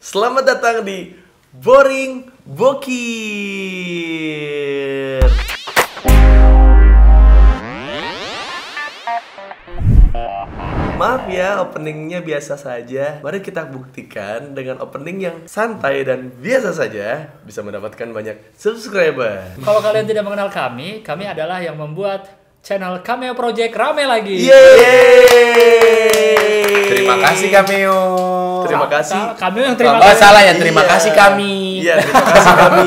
Selamat datang di Boring Bokir. Maaf ya, openingnya biasa saja. Mari kita buktikan dengan opening yang santai dan biasa saja bisa mendapatkan banyak subscriber. Kalau kalian tidak mengenal kami adalah yang membuat channel Cameo Project rame lagi. Yeay! Terima kasih Cameo. Terima kasih. Cameo yang terima Oh kasih. salah ya, terima Iya. kasih kami. Iya, terima kasih kami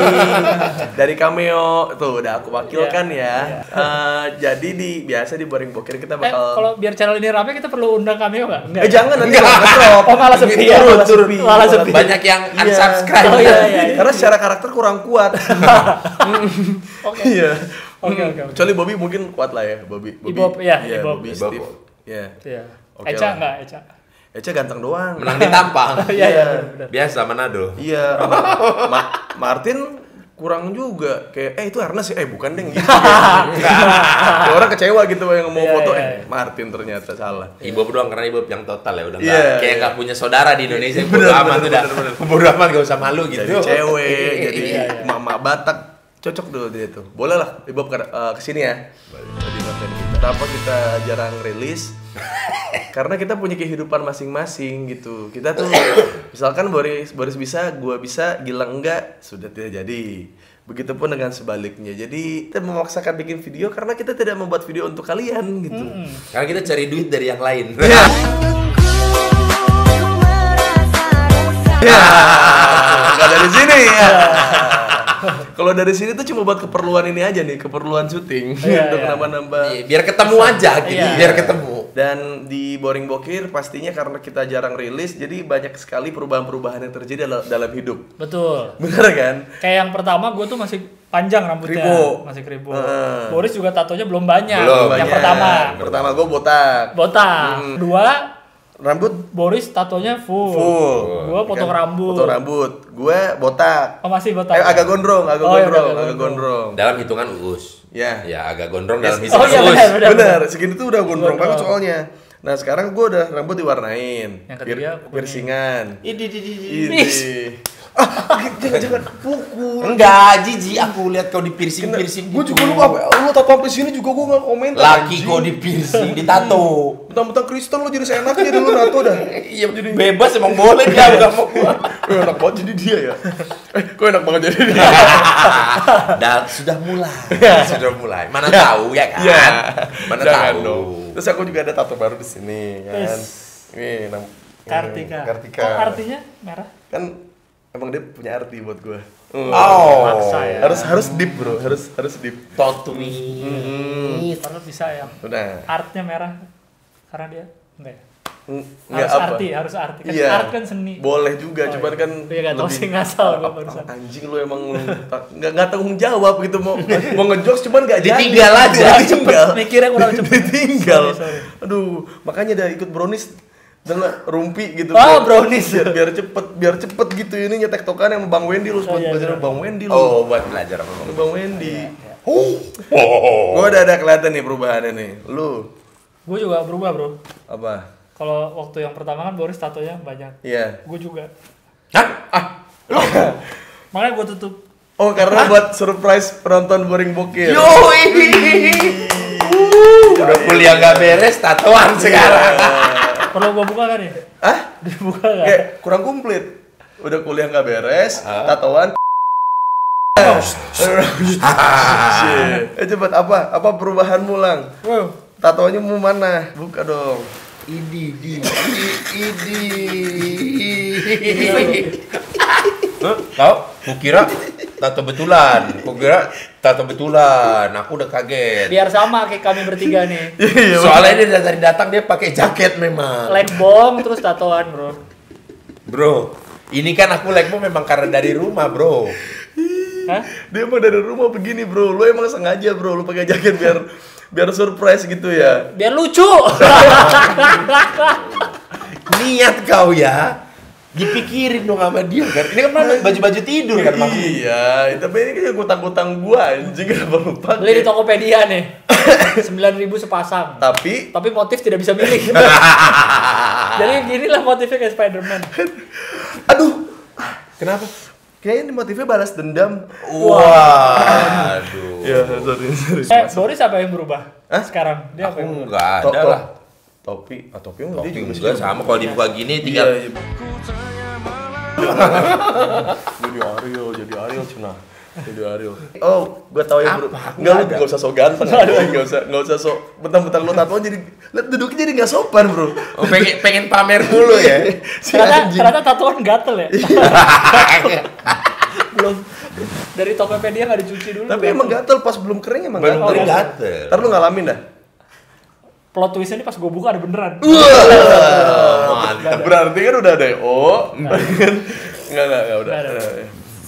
dari Cameo. Tuh udah aku wakilkan ya. Jadi biasa di Boring Bokir kita bakal Kalau biar channel ini rame kita perlu undang Cameo nggak? Enggak. jangan nanti Enggak. nge-drop. Oh, malah sepi ya? Turun. Malah sepi. Banyak yang Iya. unsubscribe. Oh, iya. Karena secara karakter kurang kuat. Oke. Iya. Oke. Kecuali Bobby mungkin kuat lah ya, Bobby. Ibob, ya, Iya, Ibob. Bobby Ibob. Steve. Iya. Iya. Oke Eca lah. enggak, Eca. Eca ganteng doang. Menang di tampang. Iya, benar. Biasa Manado. Iya. Martin kurang juga kayak itu Ernest ya bukan deng gitu. Kayak orang kecewa gitu yang mau Iya, foto iya. Martin ternyata salah. Ibob doang karena Ibob yang total ya udah Iya, nggak kayak iya. nggak punya saudara di Indonesia. Bener, Bodo amat bener, udah. bener. Bodo amat gak usah malu gitu. Jadi cewek, jadi Iya, iya. mama Batak cocok tuh dia tuh. Boleh lah Ibob kesini ya. Jadi konten kita. Kenapa kita jarang rilis? Karena kita punya kehidupan masing-masing gitu. Kita tuh misalkan Boris bisa, gua bisa, Gilang enggak, sudah tidak jadi. Begitupun dengan sebaliknya. Jadi kita memaksakan bikin video karena kita tidak membuat video untuk kalian gitu. Karena kita cari duit dari yang lain. Ya, nggak dari sini ya. Kalau dari sini tuh cuma buat keperluan ini aja nih, keperluan syuting Iya, untuk iya. nambah-nambah. Iya, biar ketemu aja gitu. Iya. Biar ketemu. Dan di Boring Bokir pastinya karena kita jarang rilis, jadi banyak sekali perubahan-perubahan yang terjadi dalam hidup. Betul. Bener kan? Kayak yang pertama gue tuh masih panjang rambutnya. Kribo. Masih kribo. Heeh. Boris juga tatonya belum banyak. Belum Yang banyak. pertama. Pertama gue botak. Botak. Dua, Rambut Boris tatonya full. Gua potong rambut. Potong rambut. Gue botak. Oh, masih botak. Agak gondrong, agak Oh, iya, gondrong, agak agak gondrong. Dalam hitungan uus. Ya. Ya agak gondrong Yes. dalam hitungan Oh, iya, uus. benar. Bener, segini tuh udah gondrong Gondrong. banget soalnya. Nah sekarang gue udah rambut diwarnain. Yang ketiga, kuning. piercingan. Ini. Ini. Jangan pukul. Enggak, jijik aku lihat kau di piercing-piercing Gue gitu. juga lupa apa. Lu tato sampai sini juga gue nggak komentar. Laki anjing. kau di piercing, ditato. Mentang-mentang Kristen lu jadi seenaknya dulu nato dah. Iya, bebas emang boleh dia udah mau gua. Enak banget jadi dia ya. Kok enak banget jadi dia. Dan sudah mulai. Mana tahu ya kan? Iya. Mana Jangan tahu. dong. Terus aku juga ada tato baru di sini kan. Yes. Ini Kartika. Kartika. Oh, artinya merah. Kan emang dia punya arti buat gue. Oh. Maksa ya. Harus deep bro, harus deep. Talk to me. Kalau bisa yang Udah. artnya merah karena dia enggak ya? Nggak Harus apa. harus arti. Kan Iya. art kan seni. Boleh juga, Oh, cuman iya. kan Iya, nggak tahu sih, ngasal gua barusan. Anjing lu emang nggak tanggung jawab gitu mau ngejokes cuman nggak jadi. Ditinggal aja. Ditinggal. Mikirnya kurang cepet. Ditinggal. Sorry. Aduh, makanya udah ikut brownies dan rumpi gitu. Oh, brownies. biar cepet gitu ini tektokan yang Bang Wendy lu Oh, iya, belajar iya. Bang Wendy lu. Oh, buat belajar apa? Bang Wendy. Oh. Gua udah ada kelihatan nih perubahannya nih. Lu Gue juga berubah, Bro. apa? Kalau waktu yang pertama kan Boris tatonya banyak. Iya. Gue juga. Hah? Makanya gue tutup. Oh, karena buat surprise penonton Boring Bokir. Yoi. Udah kuliah gak beres, tatoan sekarang. Iya. Perlu gue buka kan ya? Hah? Dibuka kan? Kayak kurang komplit. Udah kuliah nggak beres, tatoan. Cepet apa perubahanmu Lang? Wow. Tatoannya mau mana? Buka dong. Idi. Tahu? Kukira tato betulan. Aku udah kaget. Biar sama kayak kami bertiga nih. Soalnya dia dari datang dia pakai jaket memang. Leg bong terus tatoan, Bro. Bro, ini kan aku legmu memang karena dari rumah, bro. Hah? Dia emang dari rumah begini bro. Lu emang sengaja bro. Lu pakai jaket biar surprise gitu ya. Biar lucu. Niat kau ya. Dipikirin dong sama dia kan. Ini kan baju-baju tidur kan maksudnya. Iya, tapi ini kayak gutang-gutang gua anjing kenapa lu pakai? Beli di Tokopedia nih. 9.000 sepasang. Tapi Tapi motif tidak bisa milih. Jadi gini lah motifnya kayak Spider-Man. aduh, Kenapa? Kayaknya motifnya balas dendam. Waduh. Ya, sorry. Boris apa yang berubah? Hah? Sekarang dia apa Aku yang berubah? nggak ada lah. Topi Topi dia juga juga sama. Kalau dibuka gini tinggal. Iya. Jadi Ariel cina. Jadi Ariel. Oh, gua tahu yang Apa? Enggak, lu Nggak ada. enggak usah sok ganteng. Enggak usah sok bentang-bentang lu tato jadi duduknya jadi enggak sopan, Bro. Oh, pengen pamer mulu ya. Si anjing. Ternyata tatoan gatel ya. Belum dari Tokopedia nggak dicuci dulu. Tapi emang gatel pas belum kering emang Belum gatel. kering gatel. Ntar lu ngalamin dah. Plot twistnya ini pas gue buka ada beneran. Mantap. Berarti kan udah ada Enggak udah. Nggak ada.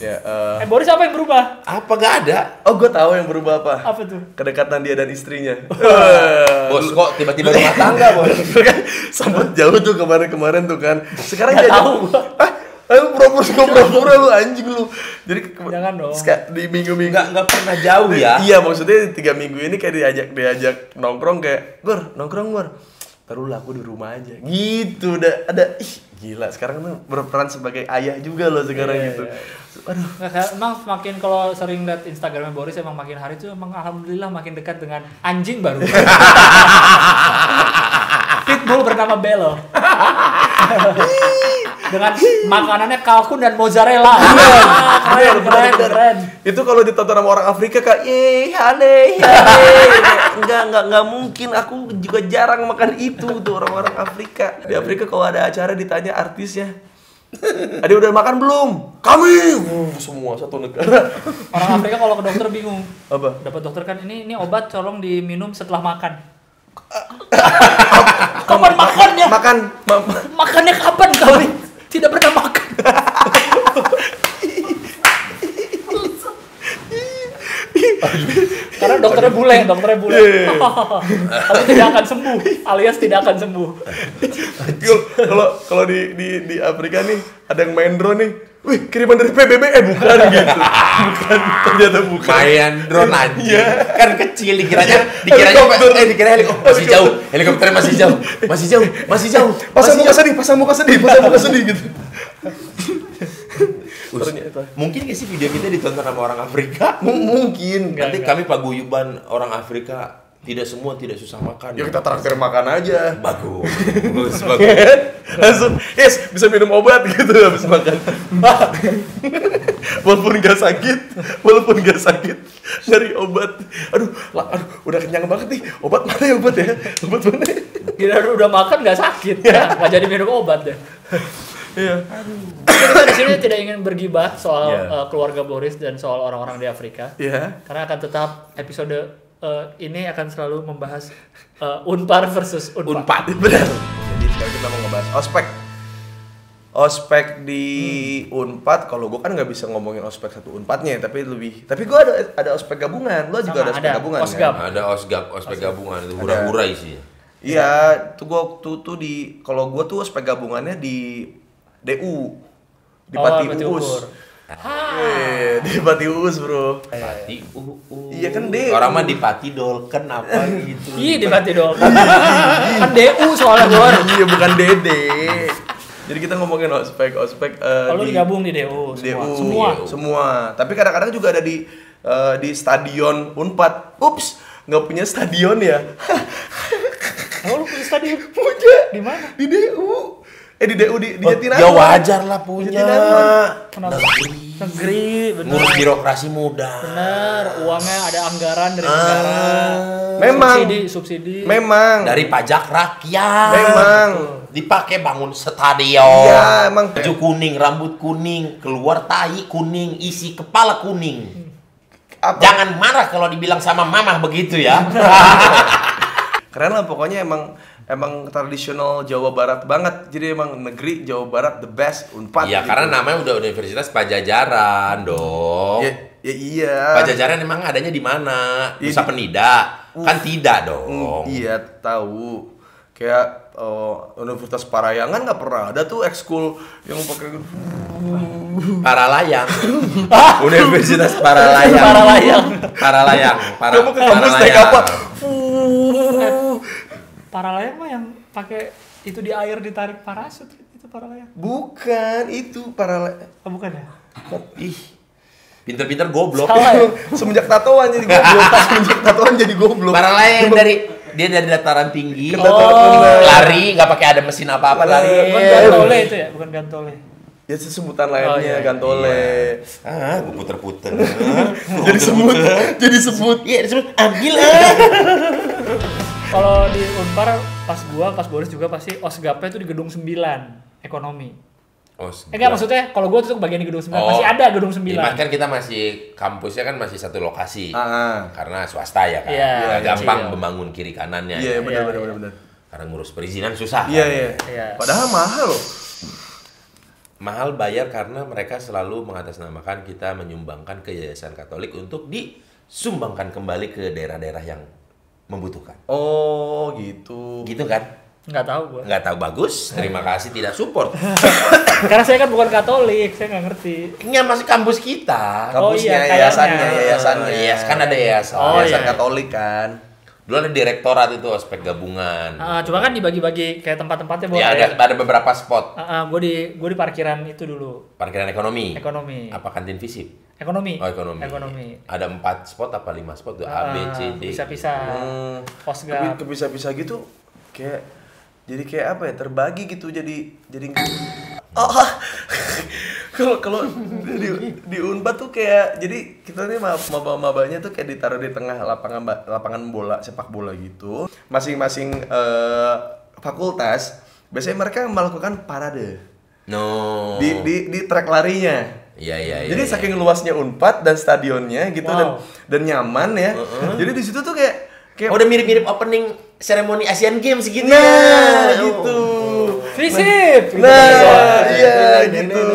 Ya, Boris apa yang berubah? Apa nggak ada? oh gue tahu yang berubah apa. Apa tuh? Kedekatan dia dan istrinya. Bos kok tiba-tiba rumah tangga, Bos? Sempet jauh tuh kemarin tuh kan. Sekarang Nggak dia tahu gua. Ayo pura-pura lu anjing lu. Jadi Jangan dong. Di minggu-minggu Nggak pernah jauh ya. Iya, maksudnya 3 minggu ini kayak diajak nongkrong kayak, nongkrong Taruh aku di rumah aja. Gitu ada gila. Sekarang tuh berperan sebagai ayah juga loh sekarang Iya, gitu. iya. Aduh. Emang semakin kalau sering lihat Instagramnya Boris emang makin hari tuh emang alhamdulillah makin dekat dengan anjing baru. Pitbull bernama Bello. Dengan makanannya kalkun dan mozzarella. Keren. Itu kalau ditonton sama orang Afrika kayak hale. Enggak mungkin. Aku juga jarang makan itu tuh orang-orang Afrika. Di Afrika kalau ada acara ditanya artisnya, "Ada udah makan belum?" "Kami." Semua satu negara. Orang Afrika kalau ke dokter bingung. Apa? Dapat dokter kan ini obat tolong diminum setelah makan. Kapan makannya? Makannya kapan kami? Tidak pernah makan. Karena dokternya bule. Kamu tidak akan sembuh, alias tidak akan sembuh. Kalau di Afrika nih ada yang main drone nih. Wih, kiriman dari PBB bukan gitu. Ternyata bukan. Main drone anjing. Iya. Kan kecil dikiranya dikira helikopternya masih jauh. Pasang muka sedih gitu. Ternyata. Mungkin nggak sih video kita ditonton sama orang Afrika? Mungkin. Nanti kami paguyuban orang Afrika, tidak semua tidak susah makan. Ya kita traktir makan aja. Bagus. Langsung, yes, bisa minum obat gitu habis makan. Walaupun gak sakit, nyari obat. Aduh, udah kenyang banget nih. Obat mana ya? Obat mana? Kira udah makan nggak sakit, nggak jadi minum obat deh. Iya. Kita di sini tidak ingin bergibah soal Iya. keluarga Boris dan soal orang-orang di Afrika. Iya. Karena akan tetap episode ini akan selalu membahas Unpar versus Unpad. Benar. Jadi sekarang kita mau ngebahas ospek di Unpad. Kalau gue kan nggak bisa ngomongin ospek satu Unpadnya, tapi gue ada ospek gabungan. Lo juga ada ospek gabungan Osgab. kan? Ada ospek gabungan itu hura-hura isinya. Iya, tuh gue tuh kalau gue tuh ospek gabungannya di DU, di Pati Uus. Di Pati Uus, Bro. Pati Iya kan DU. Orang mah di Pati Dolken apa gitu. Iya di Pati dong. Kan DU soalnya Bor. Iya, bukan Dede. Jadi kita ngomongin ospek Kalau digabung di DU semua. Tapi kadang-kadang juga ada di stadion Unpad. Ups, nggak punya stadion ya? Oh, lu punya stadion? Punya. Di mana? Di DU. Di DU di Jatinangor. Ya wajar lah punya. Kenapa? Negeri, bener. Ngurus birokrasi mudah. Bener, uangnya ada anggaran dari negara. Memang. Subsidi. Memang. Dari pajak rakyat. Memang. Dipakai bangun stadion. Iya, emang. Baju kuning, rambut kuning, keluar tai kuning, isi kepala kuning. Apa? Jangan marah kalau dibilang sama mamah begitu ya. Keren lah, pokoknya emang tradisional Jawa Barat banget. Jadi emang negeri Jawa Barat the best, Unpad. Iya, gitu. karena namanya udah Universitas Pajajaran dong. Ya iya. Pajajaran emang adanya di mana? Nusa Penida? Kan tidak dong. Iya, tahu. Kayak Universitas Parayangan nggak pernah ada tuh ekskul yang pakai Paralayang. Universitas Paralayang. Kamu ke kampus naik apa? Paralayang mah yang pakai itu di air ditarik parasut itu paralel? Bukan, itu paralel. Oh, bukan ya? Ih, pinter-pinter goblok. Salah ya? Semenjak tatoan jadi goblok. Semenjak tatoan jadi goblok. Paralel yang dia dari dataran tinggi, Oh. lari nggak pakai ada mesin apa-apa lari. Bukan gantole itu ya? Bukan gantole. Ya sebutan lainnya, iya. gantole. Gue puter-puter. Jadi sebut, jadi sebut. Iya, disebut ambil Kalau di Unpar pas Boris juga pasti Osgapnya tuh di gedung 9 ekonomi. Enggak, maksudnya kalau gua tuh bagian di gedung 9 masih ada gedung 9. Iya, kan kita masih kampusnya kan masih satu lokasi. Ah. Karena swasta ya kan. Iya, Nggak gampang kecil. membangun kiri kanannya. Iya, ya. benar. Karena ngurus perizinan susah. Iya, kan. iya. Iya. Padahal mahal loh. Mahal bayar karena mereka selalu mengatasnamakan kita menyumbangkan ke Yayasan Katolik untuk disumbangkan kembali ke daerah-daerah yang membutuhkan. Oh, gitu. Gitu kan? Nggak tahu gua. Nggak tahu, bagus. Terima kasih tidak support. Karena saya kan bukan Katolik, saya nggak ngerti. Ini masih kampus kita. Oh Kampusnya, iya, yayasannya. Iya, kan ada yayasan. Oh, Yayasan iya. Katolik kan. Dulu ada direktorat itu ospek gabungan. Cuma kan dibagi-bagi kayak tempat-tempatnya buat. Ya ada beberapa spot. Gue di parkiran itu dulu. Parkiran ekonomi. Ekonomi. Apa kantin fisip? Ekonomi. Oh, ekonomi. Ada 4 spot apa 5 spot tuh? A, B, C, D. Bisa-bisa. Posgap. Tapi bisa-bisa gitu kayak jadi kayak apa ya? Terbagi gitu jadi kalau di Unpad tuh kayak jadi kita nih mabanya tuh kayak ditaruh di tengah lapangan bola sepak bola gitu. Masing-masing fakultas biasanya mereka melakukan parade No. di trek larinya. Iya. Jadi saking luasnya Unpad dan stadionnya gitu Wow. dan nyaman ya. Jadi di situ tuh kayak Udah mirip-mirip opening seremoni Asian Games gitu. nah gitu. Visip. Nah, iya gitu.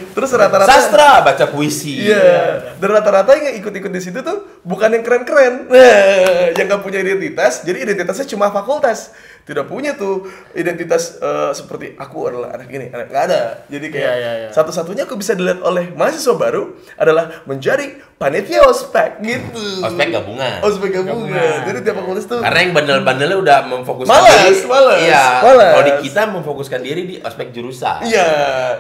Terus rata-rata Sastra, baca puisi. iya. Dan rata-rata yang ikut-ikut di situ tuh bukan yang keren-keren. Nah, yang nggak punya identitas. Jadi identitasnya cuma fakultas. Tidak punya tuh identitas seperti aku adalah anak ini, anak nggak ada. Jadi kayak Iya. satu-satunya aku bisa dilihat oleh mahasiswa baru adalah menjadi panitia ospek gitu. Ospek gabungan. Ospek gabungan. Jadi tiap fakultas tuh Karena yang bandel-bandelnya udah memfokuskan Malas, diri. malas, Iya. malas. Kalau di kita memfokuskan diri di ospek jurusan. iya,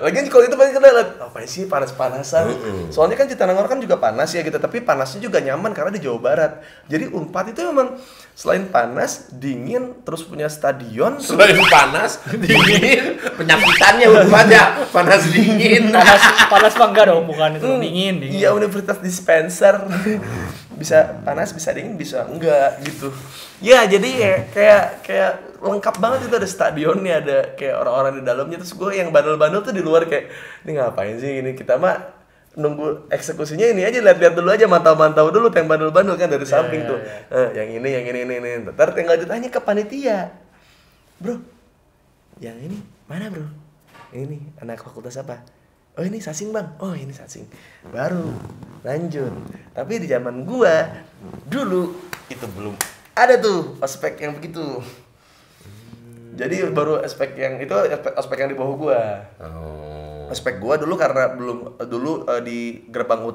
lagian kalau itu pasti kita lihat apa sih panas-panasan. Soalnya kan Jatinangor kan juga panas ya gitu, tapi panasnya juga nyaman karena di Jawa Barat. Jadi Unpad itu memang selain panas, dingin, terus punya stadion, Selain panas, dingin, penyakitannya banyak. Panas dingin. Panas mah enggak dong, bukan itu dingin. Iya, universitas dispenser. Bisa panas, bisa dingin, bisa enggak gitu. Ya, jadi ya, kayak lengkap banget itu, ada stadionnya, ada kayak orang-orang di dalamnya. Terus gue yang bandel-bandel tuh di luar kayak, ini ngapain sih ini, kita mah nunggu eksekusinya ini aja, lihat-lihat dulu aja, mantau-mantau dulu yang bandel-bandel kan dari samping tuh. Yang ini. Ntar tinggal ditanya ke panitia. Bro, yang ini mana bro? Ini anak fakultas apa? Oh ini Sasing bang, oh ini Sasing. Baru lanjut. Tapi di zaman gua dulu itu belum ada tuh ospek yang begitu. Jadi baru ospek yang itu ospek yang di bawah gua. Ospek gua dulu karena belum di gerbang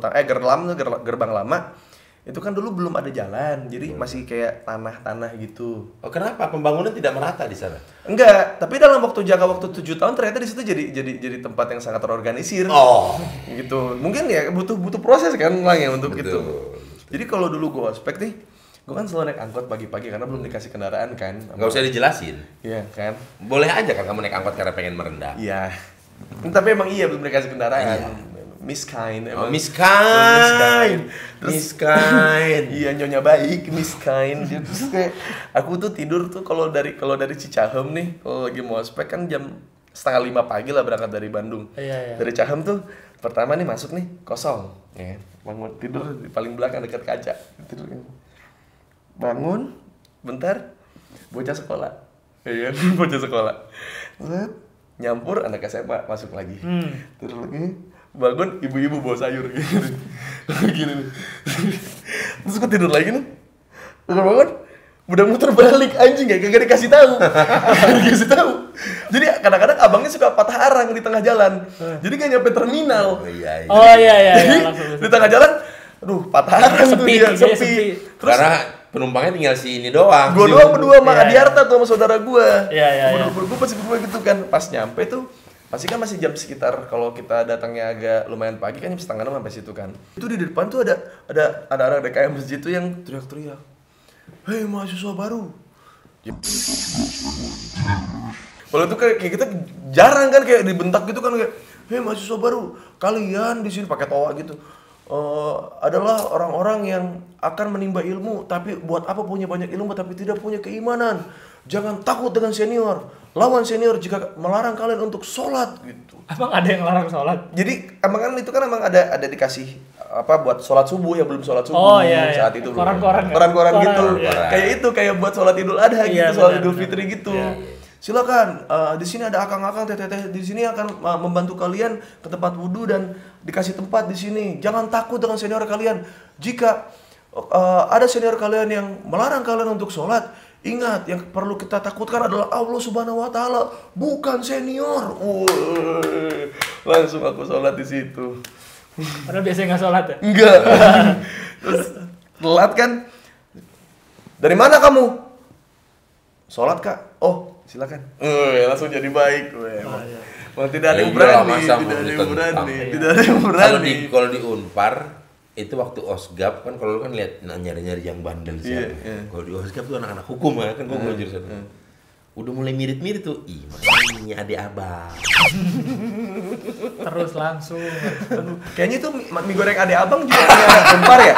gerbang lama itu kan dulu belum ada jalan, jadi masih kayak tanah-tanah gitu. Oh, kenapa pembangunan tidak merata di sana? Enggak, tapi dalam jangka waktu 7 tahun ternyata di situ jadi tempat yang sangat terorganisir. Oh, Gitu. Mungkin ya butuh proses kan lang ya untuk betul. itu. Jadi kalau dulu gua ospek nih, gua kan selalu naik angkot pagi-pagi karena belum dikasih kendaraan kan. Nggak usah dijelasin. Iya kan? Boleh aja kan kamu naik angkot karena pengen merendah. Iya. Tapi emang iya belum dikasih kendaraan. Miskind Oh, emang. miskind. Terus Miskind. iya nyonya baik, miskind. Terus kayak aku tuh tidur tuh kalau dari Cicahem nih, kalau lagi mau ospek kan jam 4:30 pagi lah berangkat dari Bandung. Iya. Dari Cicahem tuh pertama nih masuk nih kosong, ya. Bangun tidur di paling belakang dekat kaca. Tidur. Bangun, bentar, bocah sekolah. Iya, bocah sekolah. Set, nyampur anak SMA masuk lagi. Tidur lagi. Bangun ibu-ibu bawa sayur gini. Gini nih. Terus gue tidur lagi nih. Bangun udah muter balik anjing ya, kagak dikasih tahu. Dikasih tahu. Jadi kadang-kadang abangnya suka patah arang di tengah jalan. Jadi nggak nyampe terminal. Oh iya. Oh iya Jadi langsung. di tengah jalan, aduh patah arang tuh Sepi, dia, kayaknya sepi. Terus Karena penumpangnya tinggal si ini doang. gue doang berdua sama Iya, Adiarta tuh sama saudara gue. Iya. Gue pasti berdua gitu kan. Pas nyampe tuh Pasti kan masih jam sekitar, kalau kita datangnya agak lumayan pagi kan jam setengah 6 sampai situ kan. Itu di depan tuh ada anak DKM masjid tuh yang teriak-teriak, "Hei mahasiswa baru." Kalau itu kayak kita jarang kan, kayak dibentak gitu kan, kayak, "Hei mahasiswa baru, kalian di sini," pakai toa gitu, "adalah orang-orang yang akan menimba ilmu, tapi buat apa punya banyak ilmu tapi tidak punya keimanan? Jangan takut dengan senior. Lawan senior jika melarang kalian untuk sholat," gitu. Emang ada yang larang sholat? Jadi emang kan itu kan emang ada dikasih apa buat sholat subuh yang belum sholat subuh saat itu koran-koran gitu. Koran. Kayak itu kayak buat sholat Idul Adha gitu, sholat Idul Fitri gitu. Silakan, di sini ada akang-akang, teteh-teteh di sini akan membantu kalian ke tempat wudhu dan dikasih tempat di sini. Jangan takut dengan senior kalian. Jika ada senior kalian yang melarang kalian untuk sholat, ingat yang perlu kita takutkan adalah Allah Subhanahu Wa Taala, bukan senior. Langsung aku sholat di situ. Padahal biasanya nggak sholat ya? Enggak. Terus telat kan? Dari mana kamu? Sholat kak. Oh silakan. Langsung jadi baik. Emang tidak ada yang berani. Tidak ada yang berani. Kalau di Unpar itu waktu Osgap kan, kalau lu kan lihat nyari-nyari yang bandel siapa. Kalau di Osgap tuh anak-anak hukum ya kan, gua jurusan. Udah mulai mirip-mirip tuh, ini adik abang. Terus langsung. Kayaknya itu mie goreng adik abang juga punya anak Unpar ya?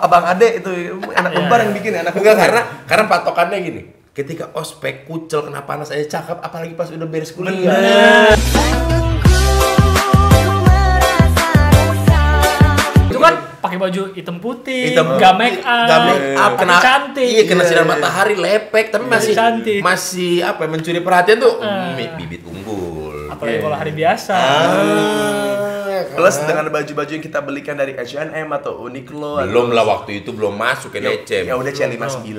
Abang ade itu anak Unpar yang bikin anak. Enggak, karena patokannya gini. Ketika ospek kucel kena panas aja cakep, apalagi pas udah beres kuliah. Itu kan pakai baju hitam putih, gak make up, kena cantik. Iya, kena sinar matahari lepek, tapi masih cantik. masih apa? Mencuri perhatian tuh. Bibit unggul. Apalagi kalau hari biasa. Plus dengan baju-baju yang kita belikan dari H&M atau Uniqlo. Belum lah, waktu itu belum masuk ke Lecem. Ya udah C59.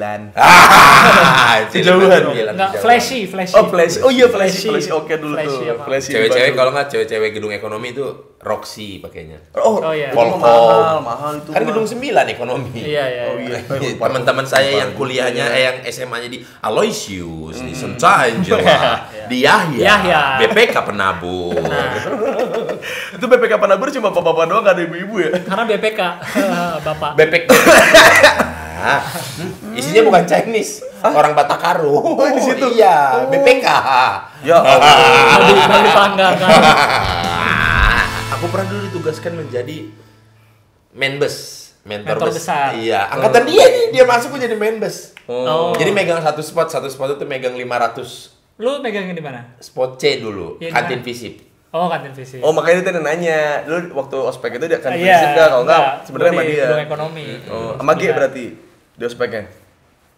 Jauhan. Enggak, flashy. Oh flashy. Oh iya flashy. Oke dulu Flashy tuh. apa? Flashy. Cewek-cewek kalau nggak cewek-cewek gedung ekonomi itu Roxy pakainya. Oh iya. mahal itu. Kan gedung 9 ekonomi. Iya. Oh iya. Teman-teman saya yang kuliahnya yang SMA-nya di Aloysius, di Sunshine Angela, di Yahya, BPK Penabur. Itu BPK Penabur cuma bapak-bapak doang, gak ada ibu-ibu ya? Karena BPK, Bapak. BPK. Isinya bukan Chinese, orang Batakaru. Oh, di situ. Iya, BPK. Ya Allah. Dari Panggangan. Aku pernah dulu ditugaskan menjadi Menbes, mentor besar. Iya, angkatan dia masuk jadi Menbes. Oh. Jadi megang satu spot itu megang 500. Lu megangnya di mana? Spot C dulu, Ya, kantin visip. Oh, kantin fisik. Oh makanya dia tadi nanya, lu waktu ospek itu dia kan Iya, fisip gak? Kalau enggak sebenarnya sama di dia. gedung ekonomi. Oh, sama G berarti di ospeknya?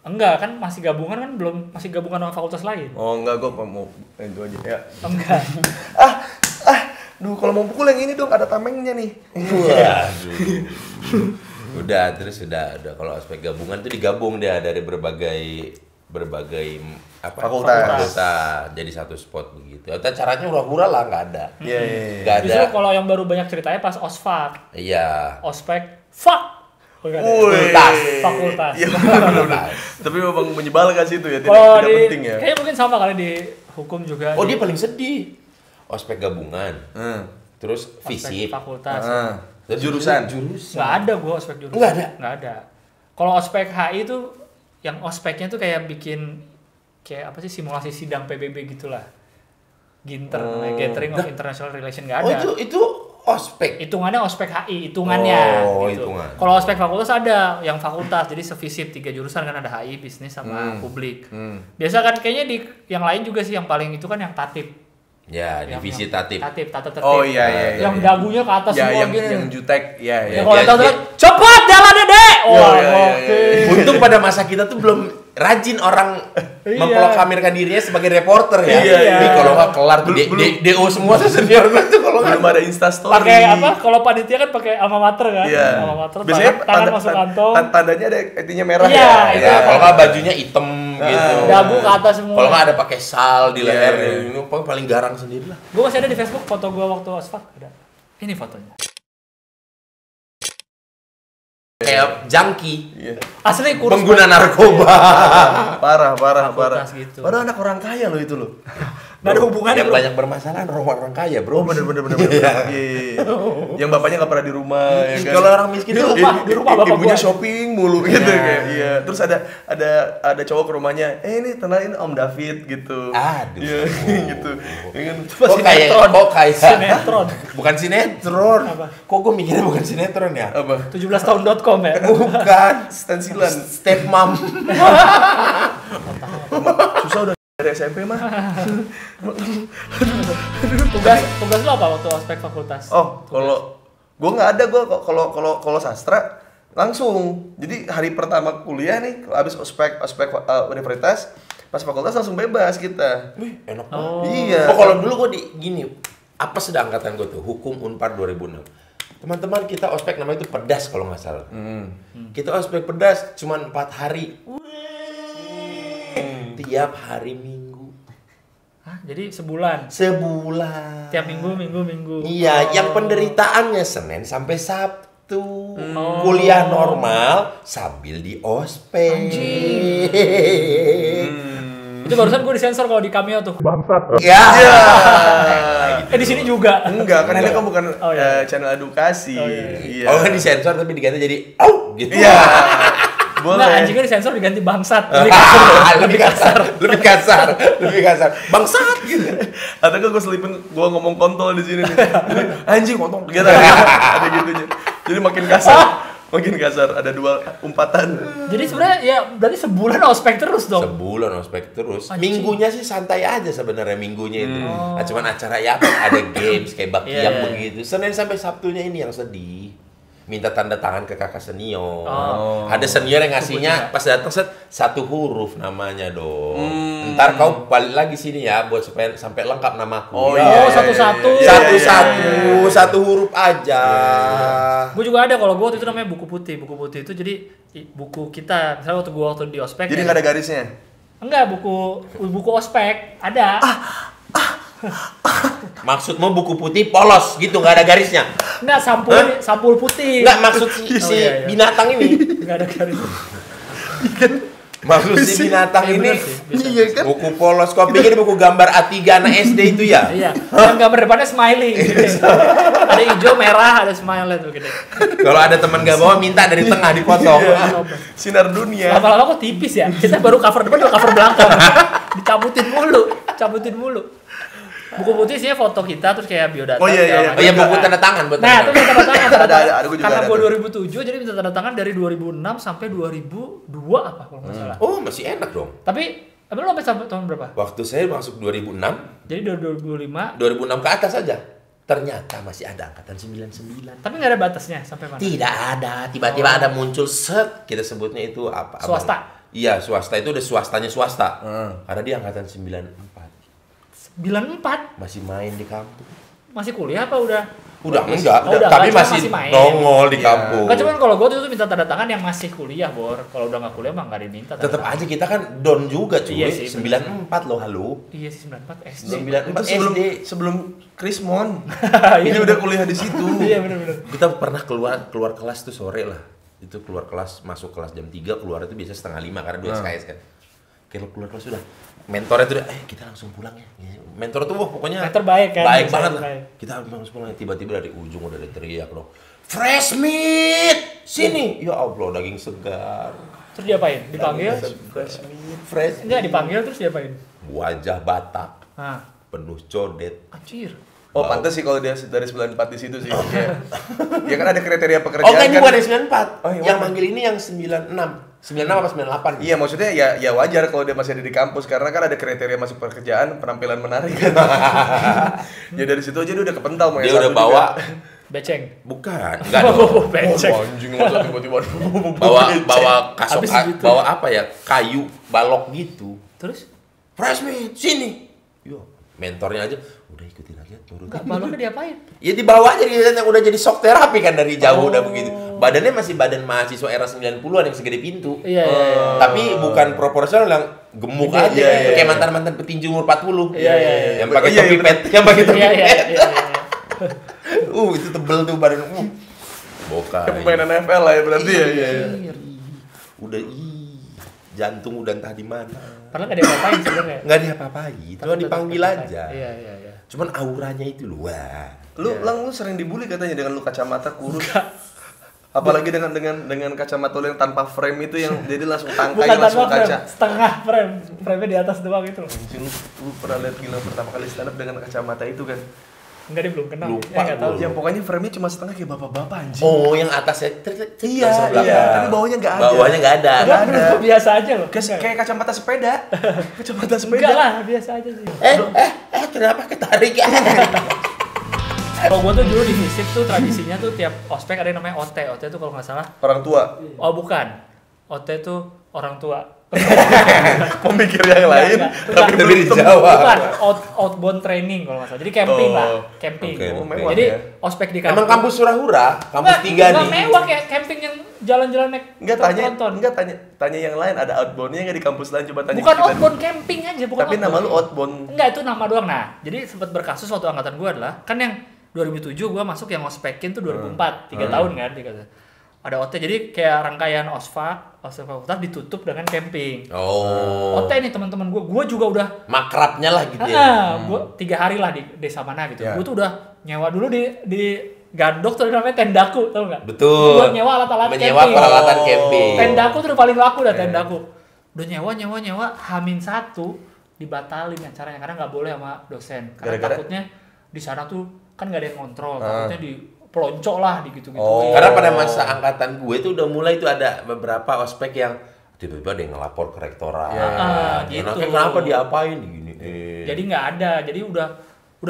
Enggak, kan masih gabungan kan masih gabungan sama fakultas lain. Oh enggak, gue mau itu aja ya. Enggak. Duh kalau mau pukul yang ini dong, ada tamengnya nih. Waduh. Udah kalau ospek gabungan itu digabung dia dari berbagai fakultas jadi satu spot begitu. Atau caranya hura-hura lah, nggak ada. Iya. Nggak ada. Justru kalau yang baru banyak ceritanya pas ospek. Iya. Ospek, fuck. Fakultas. Iya benar. Tapi memang menyebalkan sih itu ya, tidak penting ya. Kayaknya mungkin sama kali di hukum juga. Oh, dia paling sedih. Ospek gabungan. Terus ospek visip. fakultas. Terus Jurusan. Nggak ada gua ospek jurusan. Nggak ada. Kalau ospek HI itu yang ospeknya tuh kayak bikin kayak apa sih, simulasi sidang PBB gitulah. Ginter, Gathering of International Relation, nggak ada. Oh, itu ospek. Hitungannya ospek HI, hitungannya gitu. Hitungan. Kalau ospek fakultas ada yang fakultas, jadi sevisip 3 jurusan kan, ada HI, bisnis sama publik. Biasa kan kayaknya di yang lain juga sih, yang paling itu kan yang tatip. Ya, divisi tatip. Tata tertib. Oh iya. Yang dagunya ke atas ya, semua gini. yang jutek, ya. Kalau tahu cepat jalan Dek. Untung pada masa kita tuh belum rajin orang memproklamirkan dirinya sebagai reporter ya. Ini kalau nggak kelar tuh DO semua senior gue tuh kalau belum ada Insta story. Pakai apa? Kalau panitia kan pakai alma mater kan? Iya. Alma mater. Biasanya tangan masuk kantong. Tandanya ada etinya merah Iya, ya. Ya, kalau nggak bajunya hitam gitu. Dagu ke atas semua. Kalau nggak ada pakai sal di leher, ini paling garang sendiri lah. Gue masih ada di Facebook foto gue waktu ospek, ada. Ini fotonya. Kayak junkie. Asli kurus. Pengguna narkoba. Parah. Fakultas gitu. Padahal anak orang kaya loh itu loh. Nggak ada hubungannya, Yang bro. banyak bermasalah orang kaya, bro. Oh bener. Iya. Yang bapaknya nggak pernah di rumah. Ya kan? Kalau orang miskin Di tuh rumah bapak ibunya gua. shopping mulu gitu kayak. Iya. Terus ada cowok ke rumahnya. Ini kenalin Om David gitu. Aduh. Iya gitu. Ya kan? Kok kayak Sinetron. bukan sinetron. Apa? Kok gue mikirnya bukan sinetron ya? Apa? 17tahun.com ya. Bukan. Stensilan. Stepmom. Susah udah dari SMP mah. Tugas lo apa waktu ospek fakultas? Oh, kalau gue nggak ada, gue kalau sastra langsung. Jadi hari pertama kuliah nih, habis ospek universitas, pas fakultas langsung bebas kita. Wih, enak banget. Oh. Iya. Oh, kalau dulu gue gini, apa sedang angkatan gue tuh? Hukum Unpar 2006. Teman-teman kita ospek namanya itu pedas kalau nggak salah. Kita ospek pedas cuma 4 hari. Tiap hari Minggu. Hah, jadi sebulan. Sebulan. Tiap minggu. Iya, yang penderitaannya Senin sampai Sabtu. Kuliah normal sambil di ospek. Itu barusan gue disensor kalau di Cameo tuh. Ya. Di sini juga. Enggak, kan ini kan bukan Oh, iya. channel edukasi. Oh, iya. Iya. Oh, kan disensor tapi diganti jadi au gitu. Iya. Enggak, Boleh. anjingnya disensor diganti bangsat. Lebih kasar. Bangsat gitu. Atau kan gue selipin gue ngomong kontol di sini nih. Anjing kontol gitu. Ada gitunya. Jadi makin kasar. Ada 2 umpatan. Jadi sebenarnya ya berarti sebulan ospek terus dong. Sebulan ospek terus. Anjing. Minggunya sih santai aja sebenarnya minggunya itu. Nah, cuman acara ya ada games kayak baktiak Iya. begitu. Senin sampai Sabtunya ini yang sedih. Minta tanda tangan ke kakak senior. Oh. Ada senior yang ngasihnya pas datang satu huruf namanya dong. Ntar kau balik lagi sini ya buat supaya sampai lengkap namaku. Oh, Ya. iya. satu-satu. Satu-satu, satu huruf aja. Gue juga ada kalau gue waktu itu namanya buku putih. Buku putih itu jadi buku kita. Misalnya waktu di ospek. Jadi ya, nggak ada garisnya. enggak, buku ospek ada. Maksudmu buku putih polos gitu, nggak ada garisnya? Enggak, sampul putih. Nggak, maksud si iya. binatang ini. Enggak ada garis. Maksud si binatang Iya, ini bener sih, bisa. Iya kan? buku polos. Kau pikir buku gambar A3 anak SD itu ya? Iya. Yang gambar depannya smiley. Gitu. Ada hijau, merah, ada smiley tuh gitu. Kalau ada teman gak bawa minta dari tengah dipotong. Sinar dunia. Lama-lama kok tipis ya? Kita baru cover depan, baru cover belakang. Cabutin mulu. Buku putih isinya foto kita terus kayak biodata. Oh, iya, segala iya. macam. Oh iya, buku tanda tangan buat Nah, itu minta tanda tangan. Ada, gua juga Karena ada gue tuh. 2007, jadi minta tanda tangan dari 2006 sampai 2002 apa kalau nggak salah. Oh, masih enak dong. Tapi, emang lo sampai tahun berapa? Waktu saya masuk 2006, Jadi dari 2005, 2006 ke atas saja. Ternyata masih ada angkatan 99. tapi nggak ada batasnya sampai mana? Tidak ada, tiba-tiba ada muncul set, kita sebutnya itu apa? Swasta? Abang? Iya, swasta itu udah swastanya swasta. Karena dia angkatan 94. 94? Masih main di kampung. Masih kuliah apa udah? Udah enggak, Oh, udah tapi enggak, cuma masih masih main. nongol di Iya. kampung. Enggak, cuman kalau gue tuh minta tanda tangan yang masih kuliah, Bor. Kalau udah nggak kuliah mah nggak diminta. tanda Tetap tangan. aja kita kan don juga cuy. Iya sih, 94 loh, halo. Iya sih, 94 SD. 94 Itu SD. sebelum Krismon. Iya. Ini udah kuliah di situ. Iya, benar-benar. Kita pernah keluar kelas tuh sore lah. Itu keluar kelas, masuk kelas jam 3, keluar itu biasa setengah 5 karena 2 SKS kan. Kalau keluar kelas sudah mentornya tuh udah, kita langsung pulang ya. Mentor tuh wah pokoknya Mentor baik kan? Baik Bisa banget lah. baik. Kita langsung pulang, tiba-tiba dari ujung udah ada teriak loh. Fresh meat sini. Ya Allah, daging segar. Terus diapain? Dipanggil? Fresh meat. Fresh. Enggak, dipanggil terus diapain? Wajah Batak Nah, penuh codet. anjir. Oh, pantas sih kalau dia dari 94 di situ sih. Ya kan ada kriteria pekerjaan Oh enggak, ini kan. bukan yang 94. Oh, yang yang mana? manggil ini yang 96. 96 apa 98? Iya, maksudnya ya wajar kalau dia masih ada di kampus karena kan ada kriteria masuk pekerjaan, penampilan menarik kan. Ya dari situ aja dia udah kepental mau Dia yang udah satu bawa juga. Beceng. bukan, enggak dong. Oh, beceng. Oh, anjing masa tiba-tiba bawa kasok Habis gitu. bawa apa ya? Kayu balok gitu. Terus? Fresh meat sini. Yo, mentornya aja udah ikutin aja turutin. Enggak, baloknya diapain? Ya dibawa aja dia yang udah jadi shock terapi kan dari jauh udah begitu. Badannya masih badan mahasiswa era 90-an yang segede pintu. Iya, iya, iya. Tapi bukan proporsional yang gemuk Iya, aja iya, iya. kayak mantan-mantan petinju umur 40. Iya, iya, iya. Yang pakai Iya, topi iya, pet, yang pakai topi Iya, iya, pet. iya. Itu tebel tuh badan. Bokai. pemain NFL lah ya berarti ya. Iya. Anjir. Udah jantung udah entah di mana. Padahal nggak ada apa-apain sebenarnya. Nggak ada apa-apain, cuma dipanggil aja. Iya. Cuman auranya itu wah. Lu sering dibully katanya dengan lu kacamata kurus. Apalagi dengan kacamata lu yang tanpa frame itu yang jadi langsung tangkai langsung frame, kaca. setengah frame-nya di atas doang itu loh. Anjing, lu pernah lihat Gilang pertama kali stand up dengan kacamata itu kan? Enggak, dia belum kenal. Lupa Enggak tahu. Yang pokoknya frame-nya cuma setengah kayak bapak-bapak anjing. Oh, yang atasnya Iya, tapi bawahnya nggak ada. Bawahnya nggak ada. Enggak ada. Biasa aja loh. Kayak kacamata sepeda. Kacamata sepeda. Enggak lah, biasa aja sih. Kenapa ketarik ya? Kalau gua tuh dulu di FISIP tuh tradisinya tuh tiap ospek ada yang namanya OT. OT tuh kalau nggak salah. Orang tua. Oh bukan. OT tuh orang tua. Pemikir yang lain. Tapi lebih dijawab. Bukan, outbound training kalau nggak salah. Jadi camping lah, camping. Oke, mewah Jadi ya. ospek di kampus. Emang kampus Surahura, kampus 3 Nggak nih. mewah kayak camping yang jalan-jalan naik tronton. Tanya yang lain, ada outbound-nya nggak di kampus lain, coba tanya Bukan kita. outbound camping aja, bukan. Tapi nama lu outbound. Enggak, itu nama doang. Nah, jadi sempat berkasus waktu angkatan gua adalah kan yang 2007 gua masuk yang ospekin tuh 2004, 3 tahun kan, ada OT, jadi kayak rangkaian ospek fakultas ditutup dengan camping. Oh. OT nih teman-teman gua juga udah Makrabnya lah gitu ya. gua 3 hari lah di desa mana gitu. Ya. Gua tuh udah nyewa dulu di Gandok tuh namanya tendaku, tau nggak? Betul. Gua nyewa alat-alat Menyewa camping. peralatan camping. Tendaku tuh udah paling laku dah tendaku. Udah nyewa H-1 dibatalin acaranya karena nggak boleh sama dosen. Karena Gara-gara? takutnya di sana tuh kan nggak ada yang kontrol, takutnya di peloncok lah di gitu-gitu. Karena pada masa angkatan gue itu udah mulai tuh ada beberapa ospek yang tiba-tiba ada yang ngelapor ke rektorat. gitu. Kenapa diapain gini? Jadi nggak ada, jadi udah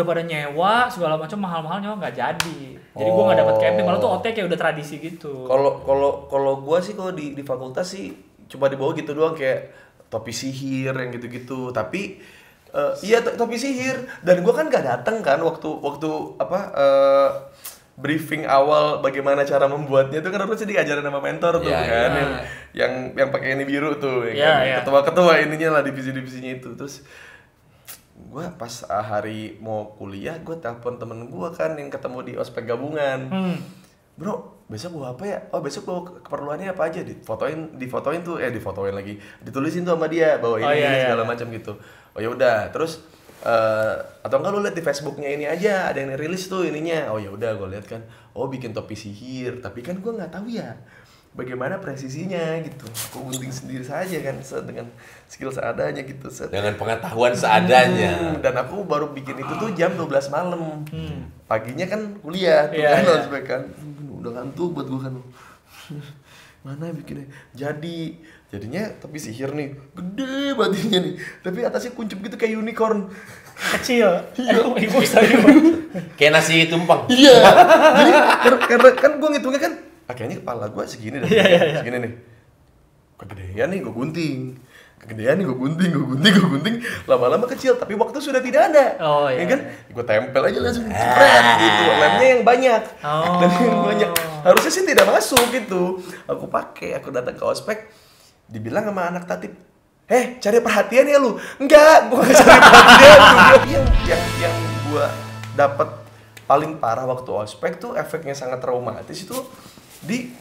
pada nyewa segala macam mahal-mahal nyewa nggak jadi. Jadi gua nggak dapat camping, malah tuh OT kayak udah tradisi gitu. Kalau gua sih kalau di fakultas sih cuma dibawa gitu doang kayak topi sihir yang gitu-gitu. Tapi iya topi sihir dan gua kan nggak datang kan waktu briefing awal bagaimana cara membuatnya itu kan harusnya diajarin sama mentor tuh kan yang pakai ini biru tuh kan? Ketua-ketua ininya lah divisi-divisinya itu. Terus gue pas hari mau kuliah gue telepon temen gue kan yang ketemu di ospek gabungan. Bro, besok bawa apa ya? Oh, besok bawa keperluannya apa aja? Difotoin lagi. Ditulisin tuh sama dia bawa ini segala macam gitu. Oh ya udah, terus atau enggak lu lihat di Facebooknya ini aja ada yang rilis tuh ininya. Oh ya udah gue lihat kan. Oh, bikin topi sihir, tapi kan gue nggak tahu ya bagaimana presisinya gitu. Aku gunting sendiri saja kan dengan skill seadanya gitu. Dengan pengetahuan seadanya. Dan aku baru bikin itu tuh jam 12 malam. Paginya kan kuliah tuh kan. Udah ngantuk buat gue kan. Mana bikinnya? Jadinya tapi sihir nih, gede badannya nih. Tapi atasnya kuncup gitu kayak unicorn. Kecil. Ibu saya. Kayak nasi tumpeng. Iya. Jadi karena kan gue ngitungnya kan kayaknya kepala gue segini dah. Segini nih. Kegedean nih gue gunting. Lama-lama kecil, tapi waktu sudah tidak ada. Oh iya. Ya kan? Gue tempel aja langsung jepret gitu. Lemnya yang banyak. Harusnya sih tidak masuk gitu. Aku datang ke ospek, dibilang sama anak tatip, cari perhatian ya lu? Enggak, gue gak cari perhatian. yang gue dapat paling parah waktu ospek tuh efeknya sangat traumatis itu di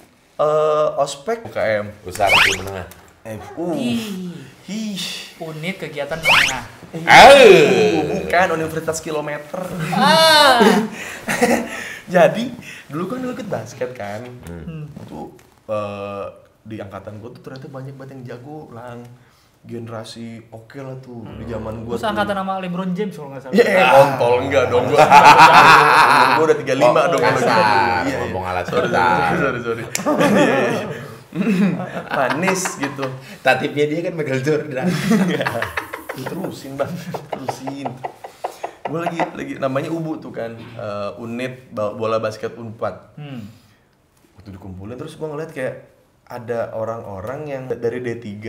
ospek UKM. Usaha kecil menengah. Unit kegiatan menengah. Bukan Universitas Kilometer. Jadi dulu kan ikut basket kan. Itu di angkatan gue tuh ternyata banyak banget yang jago lang. Generasi oke lah tuh di zaman gue. Terus angkatan sama LeBron James kalau nggak salah. Kontol enggak dong gue. Gue udah 35 dong. Ngomong ala sorry. Manis gitu. Tatipnya dia kan Michael Jordan. Terusin. Gue lagi namanya UBU tuh kan, unit bola basket Unpad. Waktu dikumpulin terus gue ngeliat kayak ada orang-orang yang dari D3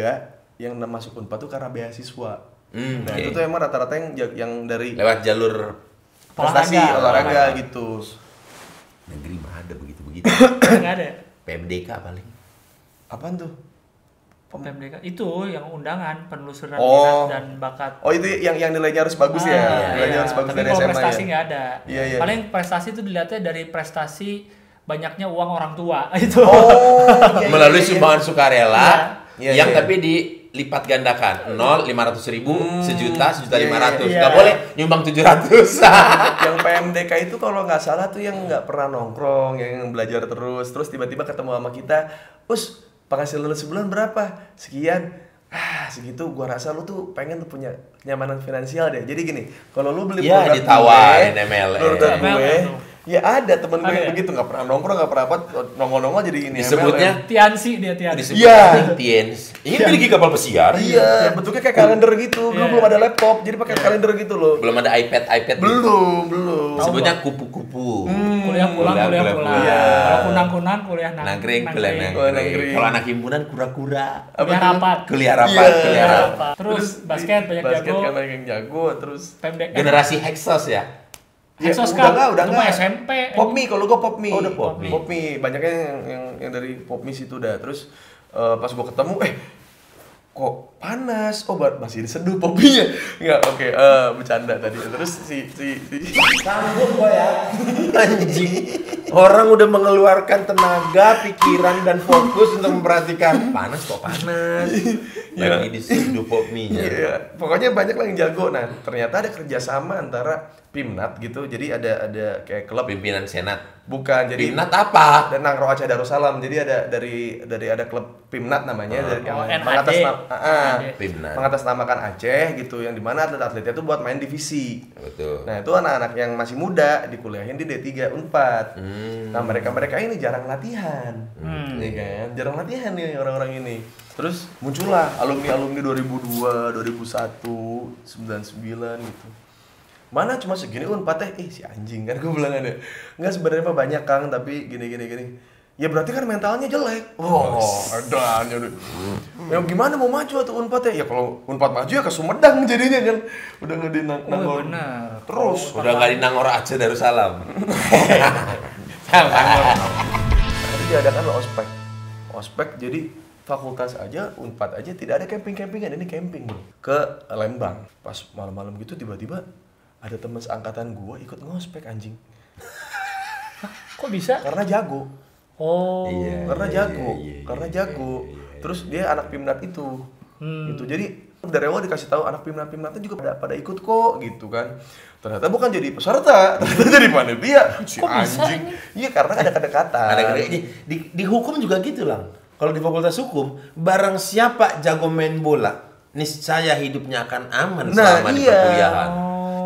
yang masuk Unpad tuh karena beasiswa. Nah itu tuh emang rata-rata yang dari lewat jalur prestasi olahraga gitu. Negeri mah ada begitu-begitu. Nggak ada. PMDK paling. Apaan tuh? PMDK itu yang undangan penelusuran minat dan bakat. Oh itu yang nilainya harus bagus ya? Nilainya harus bagus dari SMA ya? Tapi kalau prestasi nggak ada. Iya. Paling prestasi itu dilihatnya dari prestasi banyaknya uang orang tua itu. Melalui sumbangan sukarela yang tapi lipat gandakan 500.000, sejuta, Iya. nggak boleh nyumbang 700. Yang PMDK itu kalau nggak salah tuh yang nggak pernah nongkrong, yang belajar terus tiba-tiba ketemu sama kita, penghasilan lu sebulan berapa? Sekian. Segitu gua rasa lu tuh pengen tuh punya kenyamanan finansial deh. Jadi gini, kalau lu beli ya produk ditawarin produk gue, tuh. ya ada temen gue yang Ada. begitu, nggak pernah nongkrong, nggak pernah apa, nongol-nongol jadi ini. disebutnya Tiansi dia Tiansi. disebut Iya. Tiens. Ingin miliki kapal pesiar? Iya, bentuknya kayak kalender gitu. Dulu Iya. belum ada laptop, jadi pakai kalender gitu loh. Belum ada iPad. Belum. Disebutnya kupu-kupu. Kuliah pulang. Iya. Kalau kunang-kunang kuliah Nangkring. nangkring. Kalau anak himpunan kura-kura. Kuliah rapat. Kuliah rapat. Iya. Terus basket banyak Basket jago. kan banyak yang jago, terus PMDK. Generasi Hexos ya. Hexos udah Cup. nggak. Itu mah SMP. Popmi, kalau gua Popmi. Oh, udah Popmi. Popmi, banyaknya yang dari Popmi situ udah. Terus pas gua ketemu, kok panas? Masih diseduh Popminya. Enggak, oke, bercanda tadi. Terus si Sanggup gua ya. Anjing. Orang udah mengeluarkan tenaga, pikiran dan fokus untuk memperhatikan panas kok panas. Lagi diseduh Popminya. Iya, pokoknya banyak lah yang jago. Nah, ternyata ada kerjasama antara Pimnat gitu. Jadi ada kayak klub. Pimpinan Senat. Bukan, jadi Pimnat apa? dan Nangro Aceh Darussalam. Jadi ada dari ada klub Pimnat namanya dari yang NAD. Pimnat. mengatasnamakan Aceh gitu, yang dimana atlet-atletnya tuh buat main divisi. Betul. Nah, itu anak-anak yang masih muda dikuliahin di D3 Unpad. Nah, mereka ini jarang latihan. Nih kan, jarang latihan nih orang-orang ini. Terus muncullah alumni-alumni 2002, 2001, 99 gitu. Mana cuma segini Unpad si anjing kan gue bilang ada. Enggak, sebenarnya mah banyak Kang, tapi gini. Ya berarti kan mentalnya jelek. Ada. Ya gimana mau maju tuh Unpad ya? Ya kalau Unpad maju ya ke Sumedang jadinya kan. Udah nggak di Nangor. Benar. Terus Udah nggak di Nangor Aceh Darussalam. tapi diadakan ospek. Ospek jadi fakultas aja, Unpad aja tidak ada camping-campingan, ini camping bro. Ke Lembang. Pas malam-malam gitu tiba-tiba ada teman seangkatan gua ikut ngospek anjing. Kok bisa? Karena jago. Oh. Iya. Karena jago. Terus dia anak Pimnat itu. Gitu. Jadi dari awal dikasih tahu anak Pimnatnya juga pada ikut kok gitu kan. Ternyata bukan jadi peserta, ternyata jadi panitia. Si Kok bisa anjing. ini? Iya, karena ada kedekatan. Di hukum juga gitu lah. Kalau di fakultas hukum, barang siapa jago main bola, niscaya hidupnya akan aman selama di perkuliahan.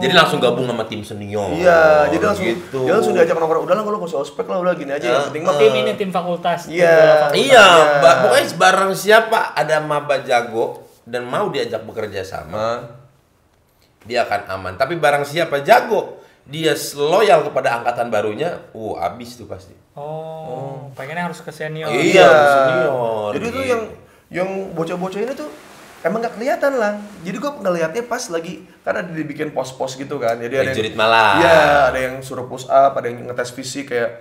Jadi langsung gabung sama tim senior. Iya, jadi langsung gitu. dia langsung diajak nongkrong. Udah lah, kalau nggak usah ospek lah, udah gini aja. Yang penting mah Tim ini tim fakultas. Iya. Iya, pokoknya barang siapa ada maba jago dan mau diajak bekerja sama, dia akan aman. Tapi barang siapa jago, dia loyal kepada angkatan barunya, abis tuh pasti. Pengennya harus ke senior. Iya, senior. Jadi tuh yang bocah-bocah ini tuh emang nggak kelihatan lah. Jadi gue ngelihatnya pas lagi kan ada dibikin pos-pos gitu kan. Jadi ada Jurit malam. Iya, ada yang suruh push up, ada yang ngetes fisik kayak